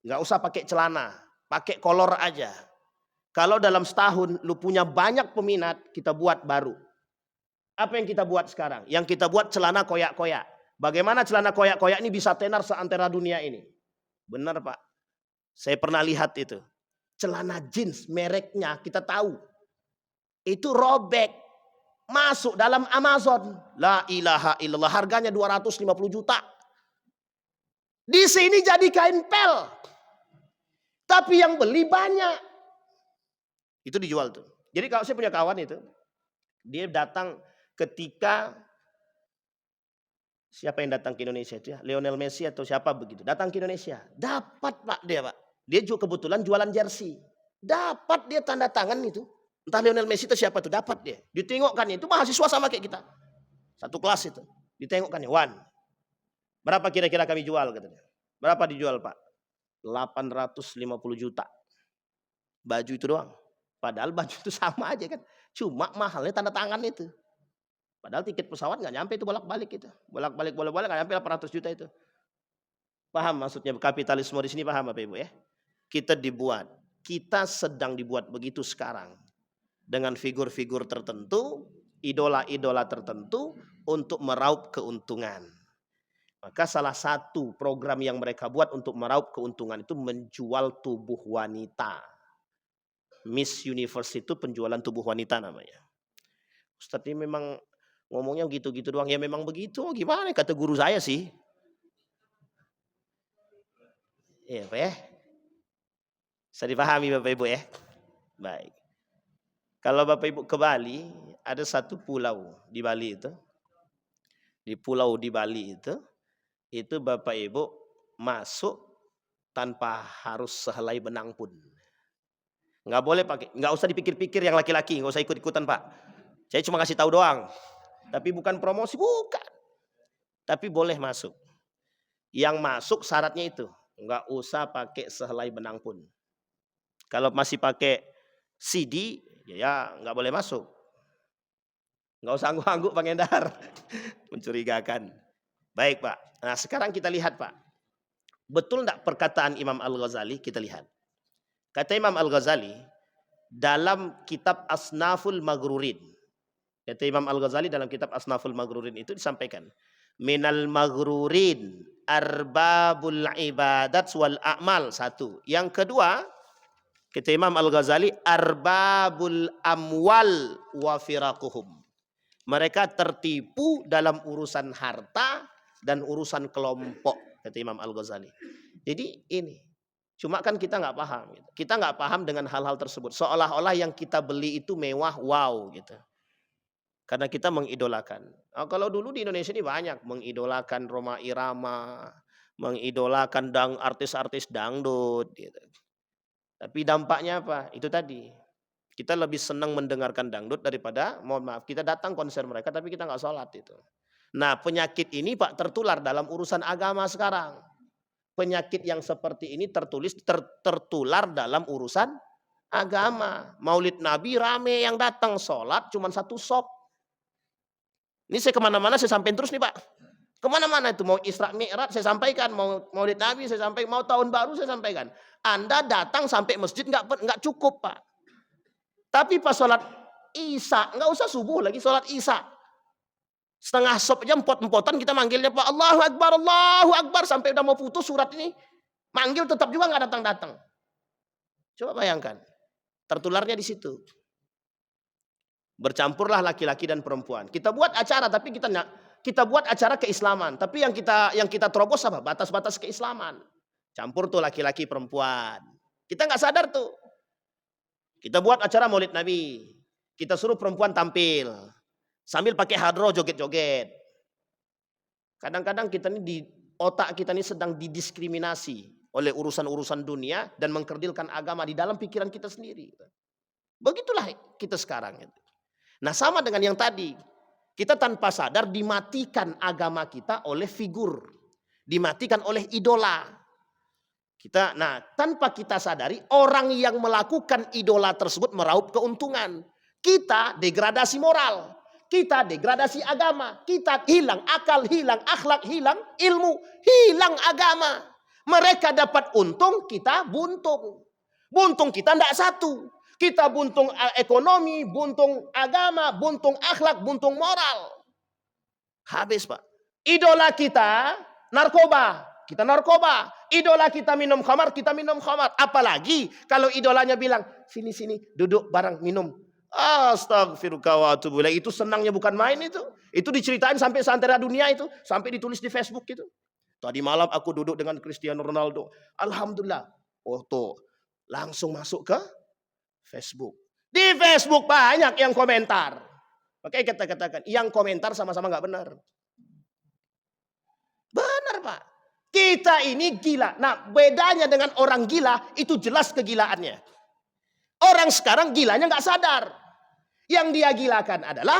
Speaker 1: Nggak usah pakai celana, pakai kolor aja. Kalau dalam setahun lu punya banyak peminat, kita buat baru. Apa yang kita buat sekarang? Yang kita buat celana koyak-koyak. Bagaimana celana koyak-koyak ini bisa tenar seantera dunia ini? Benar Pak. Saya pernah lihat itu. Celana jeans mereknya kita tahu. Itu robek. Masuk dalam Amazon. La ilaha illallah. Harganya 250 juta. Di sini jadi kain pel. Tapi yang beli banyak. Itu dijual tuh. Jadi kalau saya punya kawan itu. Dia datang ketika. Siapa yang datang ke Indonesia itu ya? Lionel Messi atau siapa begitu. Datang ke Indonesia. Dapat Pak dia Pak. Dia juga kebetulan jualan jersey. Dapat dia tanda tangan itu. Entah Lionel Messi itu siapa itu. Dapat dia. Ditengokkannya. Itu mahasiswa sama kayak kita. Satu kelas itu. Ditengokkannya. Wan. Berapa kira-kira kami jual katanya. Berapa dijual Pak? 850 juta. Baju itu doang. Padahal baju itu sama aja kan. Cuma mahalnya tanda tangan itu. Padahal tiket pesawat nggak nyampe itu bolak-balik itu. Bolak-balik nggak nyampe 800 juta itu. Paham maksudnya kapitalisme di sini, paham Bapak Ibu ya? Kita sedang dibuat begitu sekarang dengan figur-figur tertentu, idola-idola tertentu untuk meraup keuntungan. Maka salah satu program yang mereka buat untuk meraup keuntungan itu menjual tubuh wanita. Miss Universe itu penjualan tubuh wanita namanya. Ustadz ini memang ngomongnya gitu-gitu doang. Ya memang begitu, gimana kata guru saya sih. Iya Pak ya. Bisa dipahami Bapak Ibu ya. Baik. Kalau Bapak Ibu ke Bali, ada satu pulau di Bali itu. Di pulau di Bali itu Bapak Ibu masuk tanpa harus sehelai benang pun. Nggak boleh pakai, nggak usah dipikir-pikir yang laki-laki, nggak usah ikut-ikutan Pak. Saya cuma kasih tahu doang. Tapi bukan promosi, bukan. Tapi boleh masuk. Yang masuk syaratnya itu, nggak usah pakai sehelai benang pun. Kalau masih pakai CD, ya nggak boleh masuk. Nggak usah angguk-angguk Bang Endar. Mencurigakan. Baik Pak. Nah sekarang kita lihat Pak. Betul enggak perkataan Imam Al-Ghazali? Kita lihat. Kata Imam Al-Ghazali dalam kitab Asnaful Maghrurin. Kata Imam Al-Ghazali dalam kitab Asnaful Maghrurin itu disampaikan. Minal maghrurin arbabul ibadat wal a'mal. Satu. Yang kedua, kata Imam Al-Ghazali arbabul amwal wa firaquhum. Mereka tertipu dalam urusan harta dan urusan kelompok, kata Imam Al-Ghazali. Jadi ini, cuma kan kita nggak paham. Kita nggak paham dengan hal-hal tersebut. Seolah-olah yang kita beli itu mewah, wow gitu. Karena kita mengidolakan. Nah, kalau dulu di Indonesia ini banyak mengidolakan Rhoma Irama, mengidolakan artis-artis dangdut. Gitu. Tapi dampaknya apa? Itu tadi. Kita lebih senang mendengarkan dangdut daripada, mohon maaf, kita datang konser mereka tapi kita nggak sholat itu. Nah penyakit ini Pak tertular dalam urusan agama sekarang. Penyakit yang seperti ini tertular dalam urusan agama. Maulid Nabi rame yang datang, sholat cuma satu sop. Ini saya kemana-mana saya sampaikan terus nih Pak. Kemana-mana itu mau Isra Mi'raj saya sampaikan, mau Maulid Nabi saya sampaikan, mau tahun baru saya sampaikan. Anda datang sampai masjid nggak cukup Pak. Tapi pas sholat Isya, nggak usah subuh lagi, sholat Isya. Setengah sop aja empot-empotan kita manggilnya Pak Allahu Akbar sampai udah mau putus surat ini. Manggil tetap juga nggak datang-datang. Coba bayangkan. Tertularnya di situ. Bercampurlah laki-laki dan perempuan. Kita buat acara tapi kita buat acara keislaman. Tapi yang kita terobos apa? Batas-batas keislaman. Campur tuh laki-laki perempuan. Kita nggak sadar tuh. Kita buat acara Maulid Nabi. Kita suruh perempuan tampil. Sambil pakai hadro joget-joget. Kadang-kadang kita ini di otak kita ini sedang didiskriminasi oleh urusan-urusan dunia dan mengkerdilkan agama di dalam pikiran kita sendiri. Begitulah kita sekarang. Nah sama dengan yang tadi. Kita tanpa sadar dimatikan agama kita oleh figur. Dimatikan oleh idola. Nah tanpa kita sadari orang yang melakukan idola tersebut meraup keuntungan. Kita degradasi moral. Kita degradasi agama. Kita hilang akal, hilang akhlak, hilang ilmu, hilang agama. Mereka dapat untung, kita buntung. Buntung kita tidak satu. Kita buntung ekonomi, buntung agama, buntung akhlak, buntung moral. Habis Pak. Idola kita narkoba, kita narkoba. Idola kita minum khamar, kita minum khamar. Apalagi kalau idolanya bilang, sini duduk bareng minum. Astagfirullah wa atubu ilaih. Itu senangnya bukan main itu. Itu diceritain sampai seantero dunia itu, sampai ditulis di Facebook itu. Tadi malam aku duduk dengan Cristiano Ronaldo. Alhamdulillah. Oh tuh, langsung masuk ke Facebook. Di Facebook banyak yang komentar. Makanya kita katakan, yang komentar sama-sama nggak benar. Benar Pak. Kita ini gila. Nah bedanya dengan orang gila, itu jelas kegilaannya. Orang sekarang gilanya nggak sadar. Yang dia gilakan adalah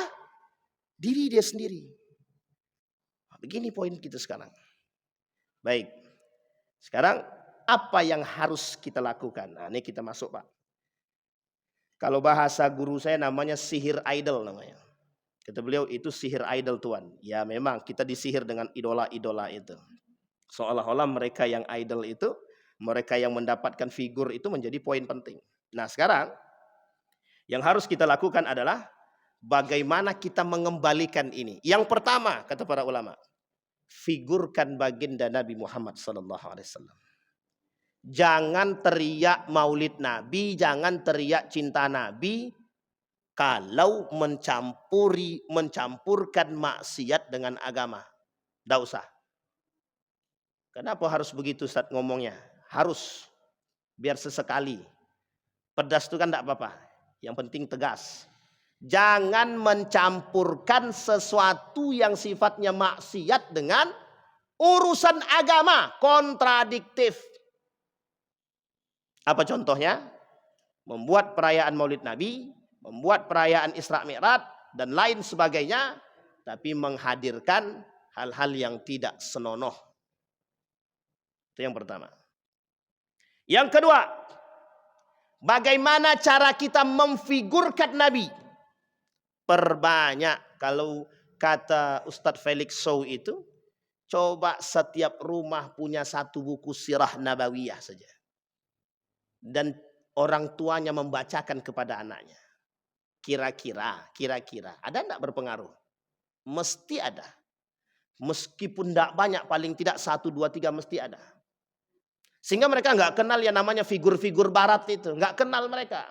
Speaker 1: diri dia sendiri. Begini poin kita sekarang. Baik. Sekarang apa yang harus kita lakukan? Nah ini kita masuk Pak. Kalau bahasa guru saya namanya sihir idol namanya. Kata beliau itu sihir idol Tuhan. Ya memang kita disihir dengan idola-idola itu.
Speaker 2: Seolah-olah mereka yang idol itu, mereka yang mendapatkan figur itu menjadi poin penting. Nah sekarang yang harus kita lakukan adalah bagaimana kita mengembalikan ini. Yang pertama kata para ulama, figurkan baginda Nabi Muhammad SAW. Jangan teriak maulid Nabi, jangan teriak cinta Nabi kalau mencampurkan maksiat dengan agama. Tidak usah. Kenapa harus begitu Ustaz ngomongnya? Harus. Biar sesekali. Pedas itu kan tidak apa-apa. Yang penting tegas. Jangan mencampurkan sesuatu yang sifatnya maksiat dengan urusan agama. Kontradiktif. Apa contohnya? Membuat perayaan Maulid Nabi, membuat perayaan Isra Mi'raj dan lain sebagainya, tapi menghadirkan hal-hal yang tidak senonoh. Itu yang pertama. Yang kedua, bagaimana cara kita memfigurkan Nabi? Perbanyak. Kalau kata Ustadz Felix Sow itu, coba setiap rumah punya satu buku sirah nabawiyah saja. Dan orang tuanya membacakan kepada anaknya. Kira-kira ada enggak berpengaruh? Mesti ada. Meskipun enggak banyak, paling tidak 1, 2, 3 mesti ada. Sehingga mereka enggak kenal yang namanya figur-figur barat itu. Enggak kenal mereka.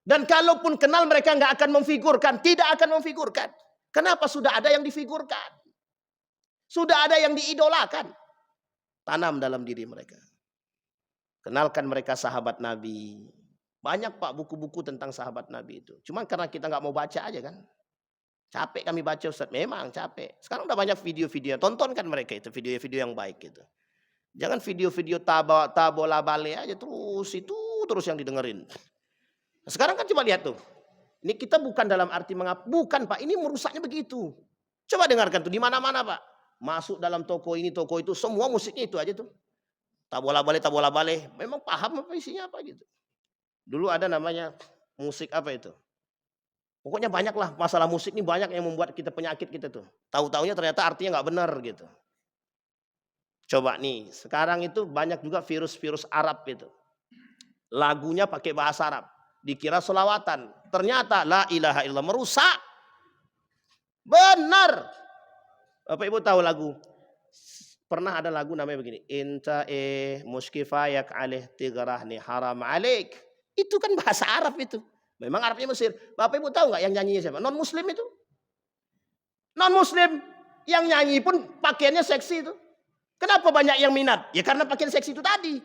Speaker 2: Dan kalaupun kenal mereka enggak akan memfigurkan. Tidak akan memfigurkan. Kenapa? Sudah ada yang difigurkan. Sudah ada yang diidolakan. Tanam dalam diri mereka. Kenalkan mereka sahabat Nabi. Banyak Pak buku-buku tentang sahabat Nabi itu. Cuma karena kita nggak mau baca aja kan. Capek kami baca Ustaz. Memang capek. Sekarang udah banyak video-video. Tontonkan mereka itu. Video-video yang baik gitu. Jangan video-video tabola bale aja terus. Itu terus yang didengerin. Nah, sekarang kan coba lihat tuh. Ini kita bukan dalam arti mengapa. Bukan Pak. Ini merusaknya begitu. Coba dengarkan tuh. Di mana-mana Pak. Masuk dalam toko ini, toko itu. Semua musiknya itu aja tuh. Tabola bale. Memang paham apa isinya apa gitu. Dulu ada namanya musik apa itu. Pokoknya banyak lah masalah musik ini banyak yang membuat kita penyakit kita tuh. Tahu-taunya ternyata artinya nggak benar gitu. Coba nih, sekarang itu banyak juga virus-virus Arab itu. Lagunya pakai bahasa Arab. Dikira selawatan. Ternyata la ilaha illallah merusak. Benar. Bapak Ibu tahu lagu? Pernah ada lagu namanya begini. Inta muskifayak alih tigrahni haram alik. Itu kan bahasa Arab itu. Memang Arabnya Mesir. Bapak Ibu tahu nggak yang nyanyinya siapa? Non Muslim itu. Non Muslim yang nyanyi pun pakaiannya seksi itu. Kenapa banyak yang minat? Ya karena pakaian seksi itu tadi.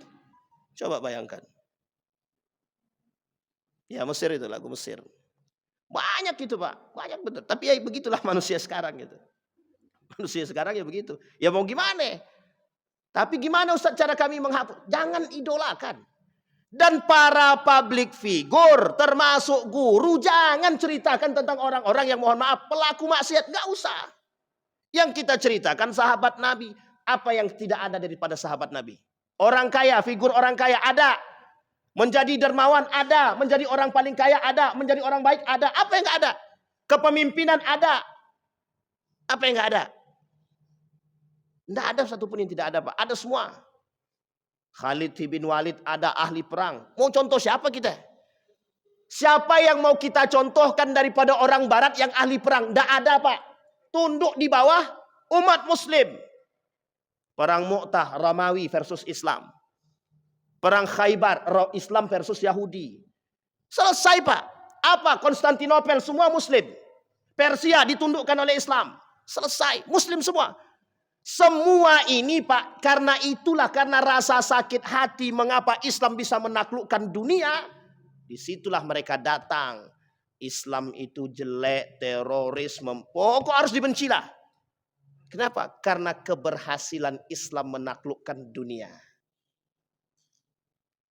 Speaker 2: Coba bayangkan. Ya Mesir itu lagu Mesir. Banyak gitu Pak. Banyak betul. Tapi ya begitulah manusia sekarang gitu. Manusia sekarang ya begitu. Ya mau gimana? Tapi gimana Ustaz cara kami menghapus? Jangan idolakan. Dan para public figure termasuk guru jangan ceritakan tentang orang-orang yang mohon maaf pelaku maksiat. Gak usah. Yang kita ceritakan sahabat Nabi. Apa yang tidak ada daripada sahabat Nabi? Orang kaya, figur orang kaya ada. Menjadi dermawan ada. Menjadi orang paling kaya ada. Menjadi orang baik ada. Apa yang gak ada? Kepemimpinan ada. Apa yang gak ada? Tidak ada satupun yang tidak ada Pak. Ada semua. Khalid bin Walid ada ahli perang. Mau contoh siapa kita? Siapa yang mau kita contohkan daripada orang barat yang ahli perang? Tidak ada Pak. Tunduk di bawah umat muslim. Perang Mu'tah, Romawi versus Islam. Perang Khaybar, Islam versus Yahudi. Selesai Pak. Apa? Konstantinopel semua muslim. Persia ditundukkan oleh Islam. Selesai. Muslim semua. Semua ini Pak, karena rasa sakit hati mengapa Islam bisa menaklukkan dunia. Disitulah mereka datang. Islam itu jelek, teroris, pokok harus dibencilah. Kenapa? Karena keberhasilan Islam menaklukkan dunia.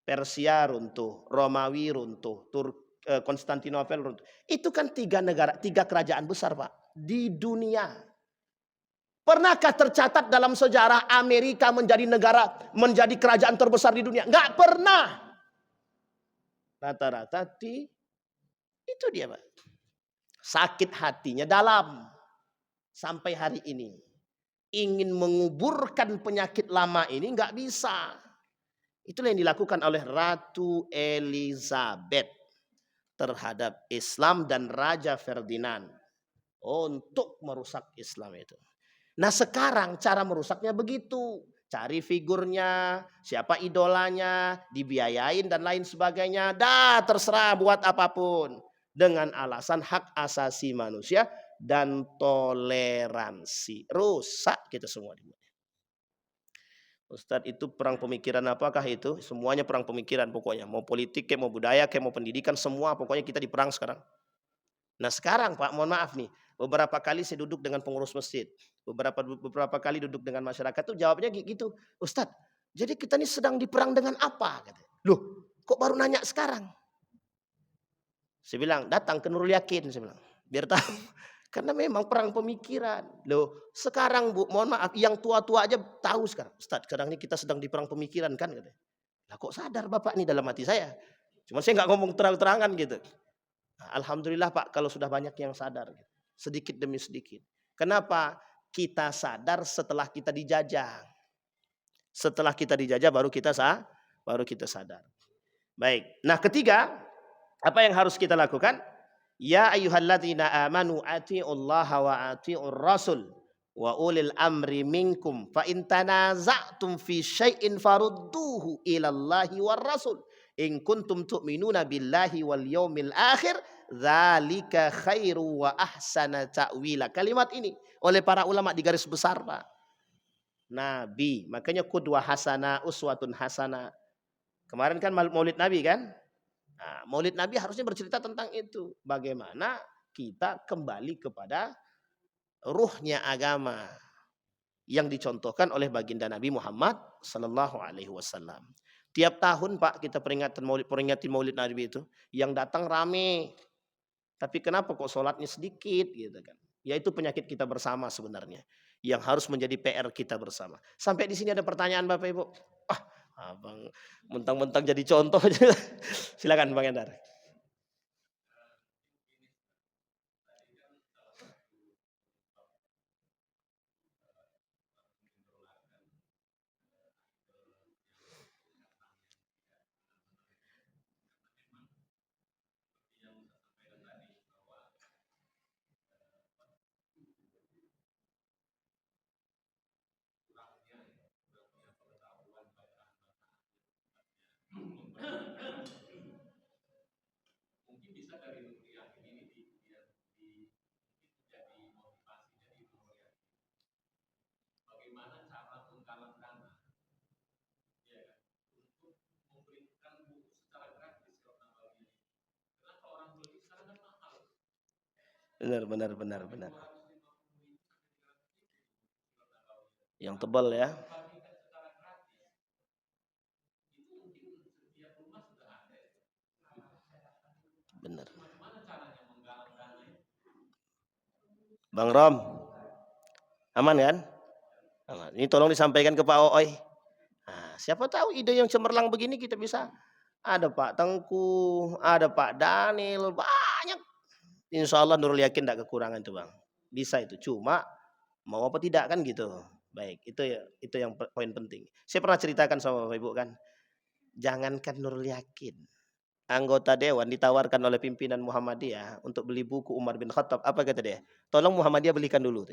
Speaker 2: Persia runtuh, Romawi runtuh, Konstantinopel runtuh. Itu kan 3 negara, 3 kerajaan besar Pak di dunia. Pernahkah tercatat dalam sejarah Amerika menjadi kerajaan terbesar di dunia? Enggak pernah. Rata-rata itu dia Pak. Sakit hatinya dalam sampai hari ini. ingin menguburkan penyakit lama ini nggak bisa. Itulah yang dilakukan oleh Ratu Elizabeth terhadap Islam dan Raja Ferdinand untuk merusak Islam itu. Nah sekarang cara merusaknya begitu. Cari figurnya, siapa idolanya, dibiayain dan lain sebagainya. Dah terserah buat apapun. Dengan alasan hak asasi manusia dan toleransi. Rusak kita semua. Ustadz, itu perang pemikiran apakah itu? Semuanya perang pemikiran pokoknya. Mau politik, kayak mau budaya, kayak mau pendidikan, semua pokoknya kita diperang sekarang. Nah sekarang Pak, mohon maaf nih. Beberapa kali saya duduk dengan pengurus masjid. Beberapa kali duduk dengan masyarakat tuh jawabnya gitu. Ustadz, jadi kita ini sedang diperang dengan apa? Loh, kok baru nanya sekarang? Saya bilang, datang ke Nurul Yakin. Saya bilang, biar tahu. Karena memang perang pemikiran. Loh, sekarang Bu, mohon maaf, yang tua-tua aja tahu sekarang. Ustadz, sekarang ini kita sedang di perang pemikiran kan? Lah kok sadar Bapak nih dalam hati saya. Cuma saya nggak ngomong terang-terangan gitu. Nah, alhamdulillah Pak kalau sudah banyak yang sadar. Sedikit demi sedikit. Kenapa? Kita sadar setelah kita dijajah. Setelah kita dijajah baru kita sadar. Baik. Nah ketiga, apa yang harus kita lakukan? Ya ayyuhalladzina amanu atiullaha wa atiur rasul wa ulil amri minkum fa in tanaza'tum fi syai'in farudduhu ilallahi war rasul in kuntum tu'minuna billahi wal yaumil akhir dzalika khairu wa ahsana ta'wila. Kalimat ini oleh para ulama di garis besar Pak. Nabi, makanya qudwah hasanah, uswatun hasanah. Kemarin kan Maulid Nabi kan? Nah, Maulid Nabi harusnya bercerita tentang itu. Bagaimana kita kembali kepada ruhnya agama yang dicontohkan oleh baginda Nabi Muhammad Sallallahu Alaihi Wasallam. Tiap tahun Pak kita peringati Maulid Nabi itu, yang datang rame. Tapi kenapa kok sholatnya sedikit gitu kan? Yaitu penyakit kita bersama sebenarnya, yang harus menjadi PR kita bersama. Sampai di sini ada pertanyaan Bapak Ibu. Abang mentang-mentang jadi contoh. Silakan Bang Endar. Benar. Yang tebal ya. Benar. Bang Rom, aman kan? Aman. Ini tolong disampaikan ke Pak Ooi. Nah, siapa tahu ide yang cemerlang begini kita bisa. Ada Pak Tengku, ada Pak Daniel, banyak. Insya Allah Nurul Yakin tidak kekurangan tuh Bang. Bisa itu. Cuma mau apa tidak kan gitu. Baik, itu yang poin penting. Saya pernah ceritakan sama Bapak Ibu kan. Jangankan Nurul Yakin, anggota dewan ditawarkan oleh pimpinan Muhammadiyah untuk beli buku Umar bin Khattab. Apa kata dia? Tolong Muhammadiyah belikan dulu.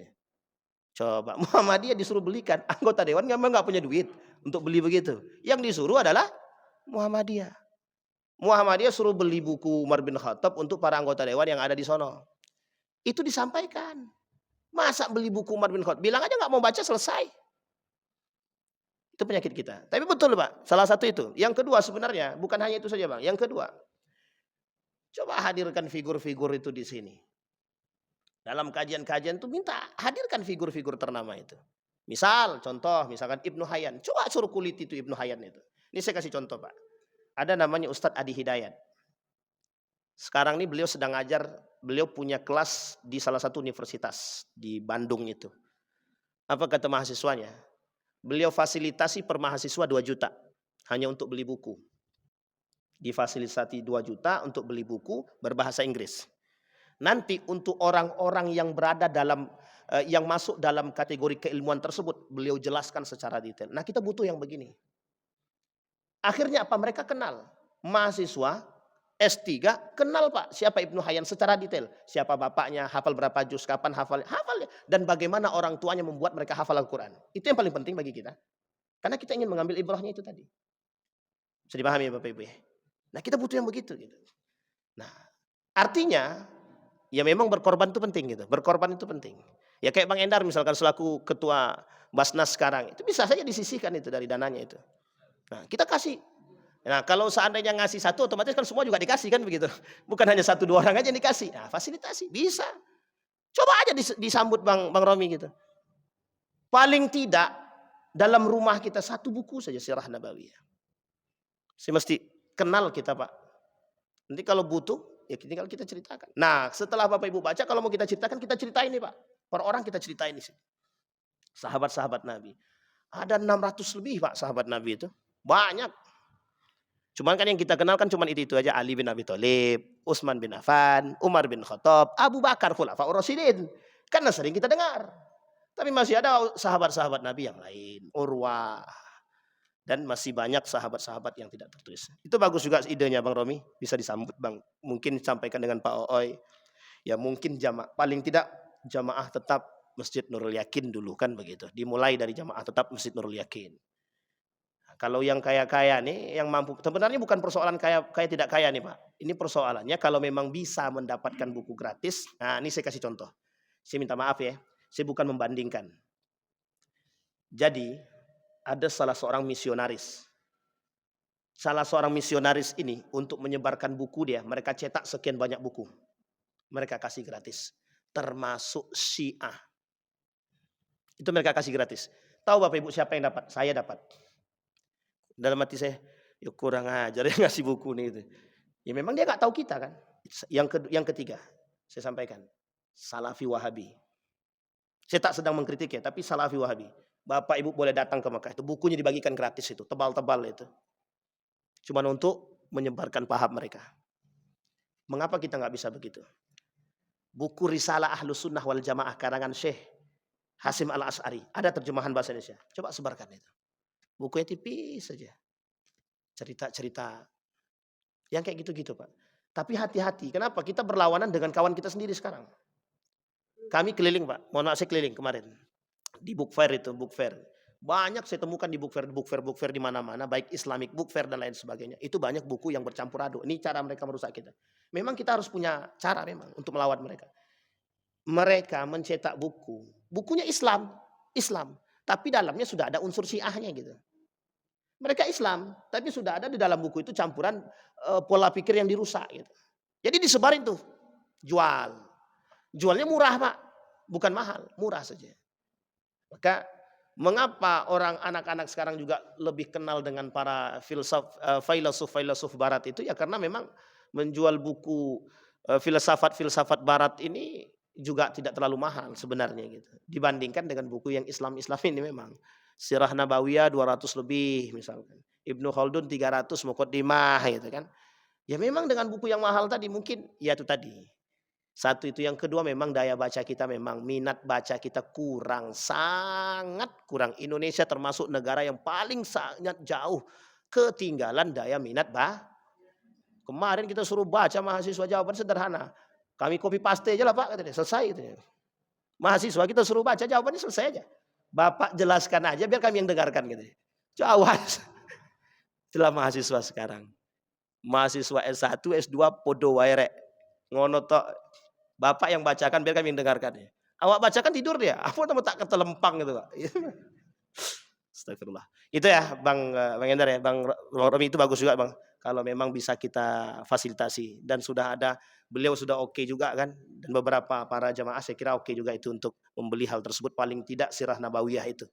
Speaker 2: Coba Muhammadiyah disuruh belikan, anggota dewan memang nggak punya duit untuk beli begitu. Yang disuruh adalah Muhammadiyah. Muhammadiyah suruh beli buku Umar bin Khattab untuk para anggota dewan yang ada di sono. Itu disampaikan. Masa beli buku Umar bin Khattab? Bilang aja nggak mau baca selesai. Itu penyakit kita. Tapi betul Pak, salah satu itu. Yang kedua sebenarnya bukan hanya itu saja Bang. Yang kedua, coba hadirkan figur-figur itu di sini. Dalam kajian-kajian itu minta hadirkan figur-figur ternama itu. Misal, contoh, misalkan Ibnu Hayyan. Coba suruh kulit itu Ibnu Hayyan itu. Ini saya kasih contoh Pak. Ada namanya Ustadz Adi Hidayat. Sekarang ini beliau sedang ngajar, beliau punya kelas di salah satu universitas di Bandung itu. Apa kata mahasiswanya? Beliau fasilitasi per mahasiswa 2 juta hanya untuk beli buku. Difasilitasi 2 juta untuk beli buku berbahasa Inggris. Nanti untuk orang-orang yang berada dalam yang masuk dalam kategori keilmuan tersebut, beliau jelaskan secara detail. Nah, kita butuh yang begini. Akhirnya apa? Mereka kenal. Mahasiswa S3 kenal Pak siapa Ibnu Hayyan secara detail. Siapa bapaknya, hafal berapa juz, kapan hafal, dan bagaimana orang tuanya membuat mereka hafal Al-Quran. Itu yang paling penting bagi kita. Karena kita ingin mengambil ibrahnya itu tadi. Bisa dipahami ya Bapak Ibu ya? Nah, kita butuh yang begitu gitu. Nah, artinya ya memang berkorban itu penting gitu. Berkorban itu penting. Ya kayak Bang Endar misalkan selaku ketua Basnas sekarang, itu bisa saja disisihkan itu dari dananya itu. Nah, kita kasih. Nah, kalau seandainya ngasih satu, otomatis kan semua juga dikasih kan begitu. Bukan hanya 1-2 orang aja yang dikasih. Nah, fasilitasi bisa. Coba aja disambut Bang Romi gitu. Paling tidak dalam rumah kita 1 buku saja Sirah Nabawiyah. Saya mesti kenal kita Pak. Nanti kalau butuh, ya tinggal kita ceritakan. Nah, setelah Bapak Ibu baca, kalau mau kita ceritakan, kita ceritain nih Pak. Per orang kita ceritain di sini. Sahabat-sahabat Nabi. Ada 600 lebih Pak sahabat Nabi itu. Banyak. Cuman kan yang kita kenal kan cuman itu aja. Ali bin Abi Thalib, Utsman bin Affan, Umar bin Khattab, Abu Bakar, Khulafaur Rasyidin. Karena sering kita dengar. Tapi masih ada sahabat-sahabat Nabi yang lain. Urwah. Dan masih banyak sahabat-sahabat yang tidak tertulis. Itu bagus juga idenya Bang Romi. Bisa disambut Bang. Mungkin disampaikan dengan Pak Ooy. Ya mungkin paling tidak jamaah tetap Masjid Nurul Yakin dulu kan begitu. Dimulai dari jamaah tetap Masjid Nurul Yakin. Kalau yang kaya-kaya nih, yang mampu, sebenarnya bukan persoalan kaya tidak kaya nih Pak. Ini persoalannya kalau memang bisa mendapatkan buku gratis. Nah ini saya kasih contoh. Saya minta maaf ya, saya bukan membandingkan. Jadi ada salah seorang misionaris. Salah seorang misionaris ini untuk menyebarkan buku dia, mereka cetak sekian banyak buku. Mereka kasih gratis. Termasuk Syiah. Itu mereka kasih gratis. Tahu Bapak Ibu siapa yang dapat? Saya dapat. Dalam hati saya, ya kurang ajar yang ngasih buku nih itu. Ya memang dia nggak tahu kita kan. Yang ketiga, saya sampaikan, Salafi Wahabi. Saya tak sedang mengkritik ya, tapi Salafi Wahabi. Bapak Ibu boleh datang ke Mekah itu, bukunya dibagikan gratis itu, tebal-tebal itu. Cuman untuk menyebarkan paham mereka. Mengapa kita nggak bisa begitu? Buku Risalah Ahlus Sunnah wal Jamaah karangan Syekh Hasim Al-Asy'ari, ada terjemahan bahasa Indonesia. Coba sebarkan itu. Bukunya tipis saja. Cerita-cerita. Yang kayak gitu-gitu Pak. Tapi hati-hati. Kenapa? Kita berlawanan dengan kawan kita sendiri sekarang. Kami keliling Pak. Mohon maaf saya keliling kemarin. Di book fair itu. Book fair. Banyak saya temukan di book fair di mana-mana. Baik Islamic book fair dan lain sebagainya. Itu banyak buku yang bercampur aduk. Ini cara mereka merusak kita. Memang kita harus punya cara memang untuk melawan mereka. Mereka mencetak buku. Bukunya Islam. Tapi dalamnya sudah ada unsur syiahnya gitu. Mereka Islam, tapi sudah ada di dalam buku itu campuran pola pikir yang dirusak gitu. Jadi disebarin tuh, jualnya murah Pak, bukan mahal, murah saja. Maka mengapa anak-anak sekarang juga lebih kenal dengan para filsuf Barat itu ya karena memang menjual buku filsafat Barat ini juga tidak terlalu mahal sebenarnya gitu. Dibandingkan dengan buku yang Islam ini memang. Sirah Nabawiyah 200 lebih misalkan. Ibnu Khaldun 300 Muqaddimah gitu kan. Ya memang dengan buku yang mahal tadi mungkin ya itu tadi. Satu itu, yang kedua memang daya baca kita, memang minat baca kita kurang, sangat kurang. Indonesia termasuk negara yang paling sangat jauh ketinggalan daya minat Kemarin kita suruh baca mahasiswa, jawaban sederhana. Kami copy paste aja lah Pak, katanya, selesai katanya. Mahasiswa kita suruh baca, jawabannya selesai aja. Bapak jelaskan aja biar kami yang dengarkan gitu. Jawab. Itulah mahasiswa sekarang. Mahasiswa S1, S2 podo wae rek. Ngono tok. Bapak yang bacakan biar kami yang dengarkan ya. Awak bacakan tidur dia. Apa nama tak ketelempang gitu Pak. Astagfirullah. Itu ya Bang Endar ya, Bang Romi, itu bagus juga Bang. Kalau memang bisa kita fasilitasi dan beliau sudah oke juga kan, dan beberapa para jamaah saya kira oke juga itu untuk membeli hal tersebut, paling tidak Sirah Nabawiyah itu.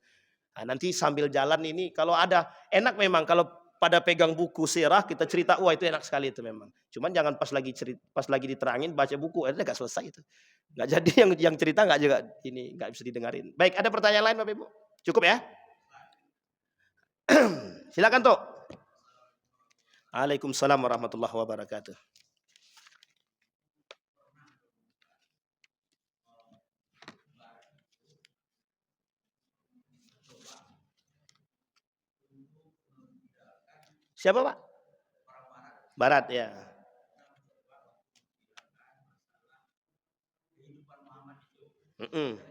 Speaker 2: Nah, nanti sambil jalan ini kalau ada enak memang kalau pada pegang buku sirah kita cerita, wah itu enak sekali itu memang. Cuman jangan pas lagi diterangin baca buku akhirnya nggak selesai itu. Nggak jadi yang cerita nggak bisa didengarin. Baik, ada pertanyaan lain Bapak Ibu? Cukup ya? Silakan Tok. Waalaikumsalam warahmatullahi wabarakatuh. Siapa Pak? Barat ya. Mm-mm.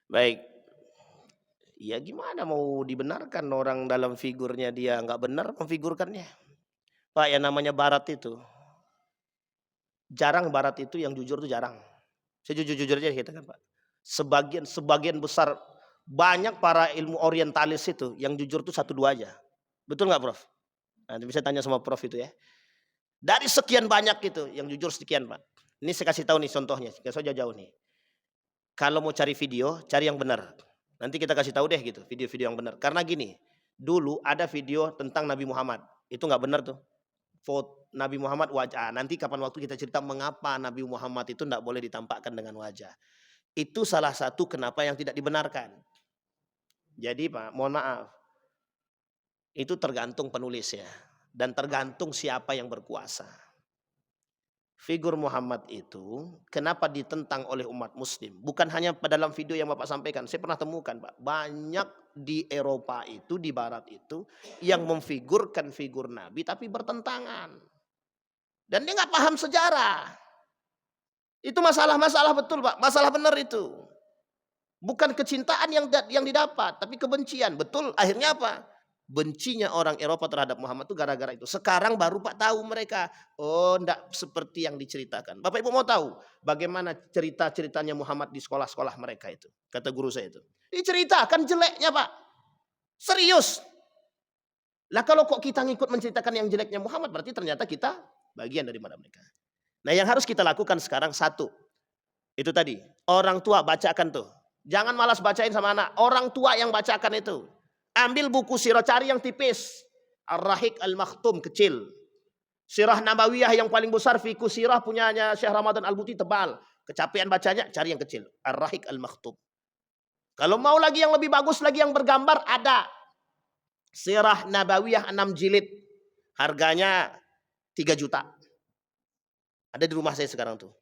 Speaker 2: Baik. Ya gimana mau dibenarkan orang dalam figurnya dia nggak benar memfigurkannya. Pak, yang namanya Barat itu jarang, Barat itu yang jujur tuh jarang. Saya jujur-jujur aja kita kan Pak. Sebagian besar banyak para ilmu orientalis itu yang jujur tuh 1-2 aja. Betul nggak Prof? Nanti bisa tanya sama Prof itu ya. Dari sekian banyak itu yang jujur sekian Pak. Ini saya kasih tahu nih contohnya, saya jauh-jauh nih. Kalau mau cari video, cari yang benar. Nanti kita kasih tahu deh gitu, video-video yang benar. Karena gini, dulu ada video tentang Nabi Muhammad. Itu nggak benar tuh. Foto Nabi Muhammad wajah. Nanti kapan waktu kita cerita mengapa Nabi Muhammad itu tidak boleh ditampakkan dengan wajah. Itu salah satu kenapa yang tidak dibenarkan. Jadi Pak, mohon maaf. Itu tergantung penulis ya. Dan tergantung siapa yang berkuasa. Figur Muhammad itu kenapa ditentang oleh umat muslim? Bukan hanya dalam video yang Bapak sampaikan. Saya pernah temukan Pak. Banyak di Eropa itu, di Barat itu. Yang memfigurkan figur Nabi tapi bertentangan. Dan dia nggak paham sejarah. Itu masalah-masalah betul Pak. Masalah benar itu. Bukan kecintaan yang didapat. Tapi kebencian. Betul akhirnya apa? Bencinya orang Eropa terhadap Muhammad itu gara-gara itu. Sekarang baru Pak tahu mereka. Oh enggak seperti yang diceritakan. Bapak Ibu mau tahu bagaimana cerita-ceritanya Muhammad di sekolah-sekolah mereka itu. Kata guru saya itu. Diceritakan jeleknya Pak. Serius. Lah kalau kok kita ngikut menceritakan yang jeleknya Muhammad. Berarti ternyata kita bagian daripada mereka. Nah yang harus kita lakukan sekarang satu. Itu tadi. Orang tua bacakan tuh. Jangan malas bacain sama anak. Orang tua yang bacakan itu. Ambil buku sirah, cari yang tipis. Ar-Rahiq Al-Makhtum kecil. Sirah Nabawiyah yang paling besar, Fiqh Sirah punyanya Syekh Ramadan Al-Buti tebal. Kecapean bacanya, cari yang kecil. Ar-Rahiq Al-Makhtum. Kalau mau lagi yang lebih bagus lagi yang bergambar, ada. Sirah Nabawiyah 6 jilid. Harganya 3 juta. Ada di rumah saya sekarang tuh.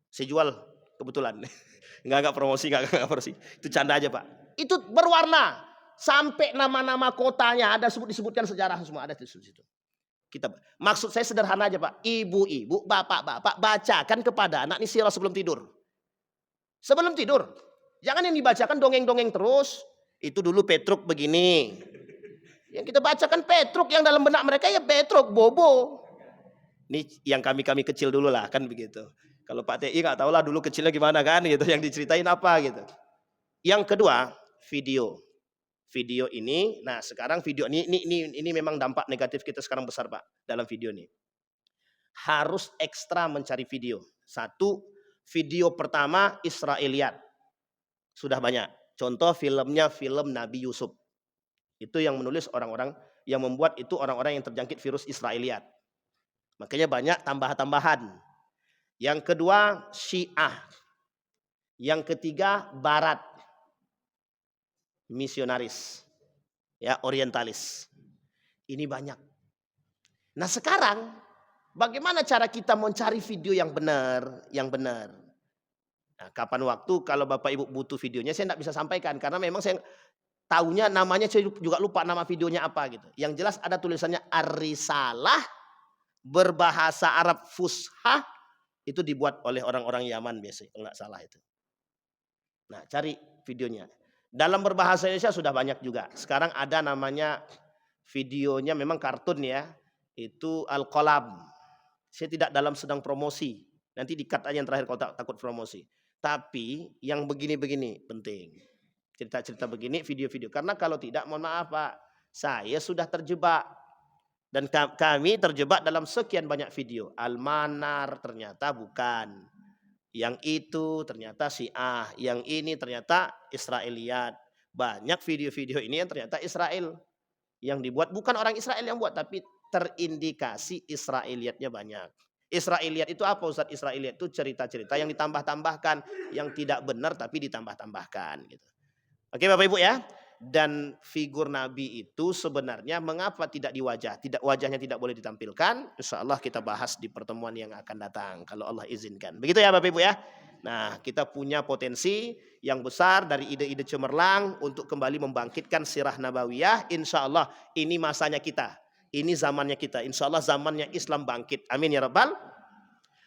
Speaker 2: Saya jual kebetulan. Enggak promosi, enggak promosi. Itu canda aja Pak. Itu berwarna. Sampai nama-nama kotanya ada disebutkan sejarah semua ada di situ. Maksud saya sederhana aja Pak. Ibu-ibu, bapak-bapak bacakan kepada anak ini sirah sebelum tidur. Sebelum tidur. Jangan yang dibacakan dongeng-dongeng terus. Itu dulu Petruk begini. Yang kita bacakan Petruk yang dalam benak mereka ya Petruk, Bobo. Ini yang kami kecil dulu lah kan begitu. Kalau Pak TI nggak tahu lah dulu kecilnya gimana kan gitu. Yang diceritain apa gitu. Yang kedua video. Video ini, nah sekarang video ini memang dampak negatif kita sekarang besar Pak dalam video ini. Harus ekstra mencari video. Satu, video pertama Israiliyat. Sudah banyak. Contoh filmnya film Nabi Yusuf. Itu yang menulis orang-orang, yang membuat itu orang-orang yang terjangkit virus Israiliyat. Makanya banyak tambah-tambahan. Yang kedua Syiah. Yang ketiga Barat. Misionaris, ya orientalis. Ini banyak. Nah sekarang, bagaimana cara kita mencari video yang benar, Nah, kapan waktu kalau Bapak Ibu butuh videonya, saya tidak bisa sampaikan karena memang saya tahunya namanya saya juga lupa nama videonya apa gitu. Yang jelas ada tulisannya Ar-Risalah berbahasa Arab Fushah itu dibuat oleh orang-orang Yaman biasanya, kalau nggak salah itu. Nah cari videonya. Dalam berbahasa Indonesia sudah banyak juga. Sekarang ada namanya videonya memang kartun ya. Itu Al-Qalam. Saya tidak dalam sedang promosi. Nanti di-cut aja yang terakhir kalau takut promosi. Tapi yang begini-begini penting. Cerita-cerita begini, video-video. Karena kalau tidak mohon maaf Pak. Saya sudah terjebak. Dan kami terjebak dalam sekian banyak video. Al-Manar ternyata bukan. Yang itu ternyata Syiah. Yang ini ternyata Israiliyat. Banyak video-video ini yang ternyata Israel yang dibuat. Bukan orang Israel yang buat, tapi terindikasi Israiliyatnya banyak. Israiliyat itu apa Ustaz? Israiliyat itu cerita-cerita yang ditambah-tambahkan. Yang tidak benar tapi ditambah-tambahkan. Gitu. Oke Bapak Ibu ya. Dan figur Nabi itu sebenarnya mengapa tidak wajahnya tidak boleh ditampilkan? Insya Allah kita bahas di pertemuan yang akan datang kalau Allah izinkan. Begitu ya Bapak Ibu ya. Nah kita punya potensi yang besar dari ide-ide cemerlang untuk kembali membangkitkan sirah nabawiyah. Insya Allah ini masanya kita. Ini zamannya kita. Insya Allah zamannya Islam bangkit. Amin ya Rabbal.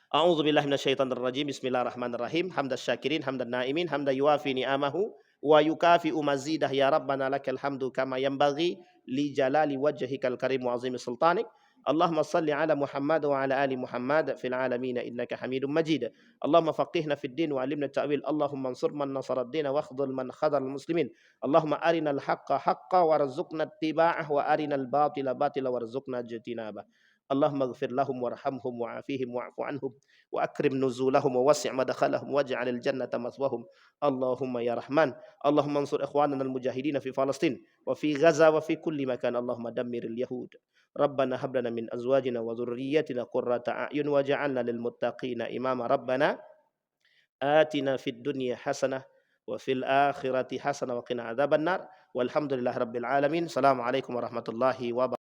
Speaker 2: A'udzubillahi minasyaitonirrajim. Bismillahirrahmanirrahim. Hamdas syakirin, hamdan naimin, hamdan yuafi ni'amahu wa yukafi'u mazidah ya rabbana lakal hamdu kama yanbaghi li jalali wajhikal karim wa azimi sultanik. Allahumma salli ala Muhammad wa ala ali Muhammad fil alamin innaka Hamidum Majid. Allahumma faqihna fid din wa alimna ta'wil. Allahumma ansur man nasara ad-din wa khudhul man khadhal muslimin. Allahumma arinal haqqa haqqa warzuqna ittiba'ah wa arinal batila batila warzuqna ijtinabah. Allahumma ighfir lahum warhamhum wa'afihim wa'fu anhum wa akrim nuzulahum wa wasi' madkhalahum waj'alil jannata maswahum. Allahumma ya Rahman. Allahumma ansur ikhwanana al-mujahidin fi Palestin wa fi Gaza wa fi kulli makan. Allahumma dammiril yahud. Rabbana hab lana min azwajina wa dhurriyyatina qurrata a'yun waj'alna lil muttaqina imama. Rabbana atina fid dunya hasanah wa fil akhirati hasanah wa qina adzabannar. Walhamdulillahirabbil alamin. Assalamualaikum warahmatullahi wabarakatuh.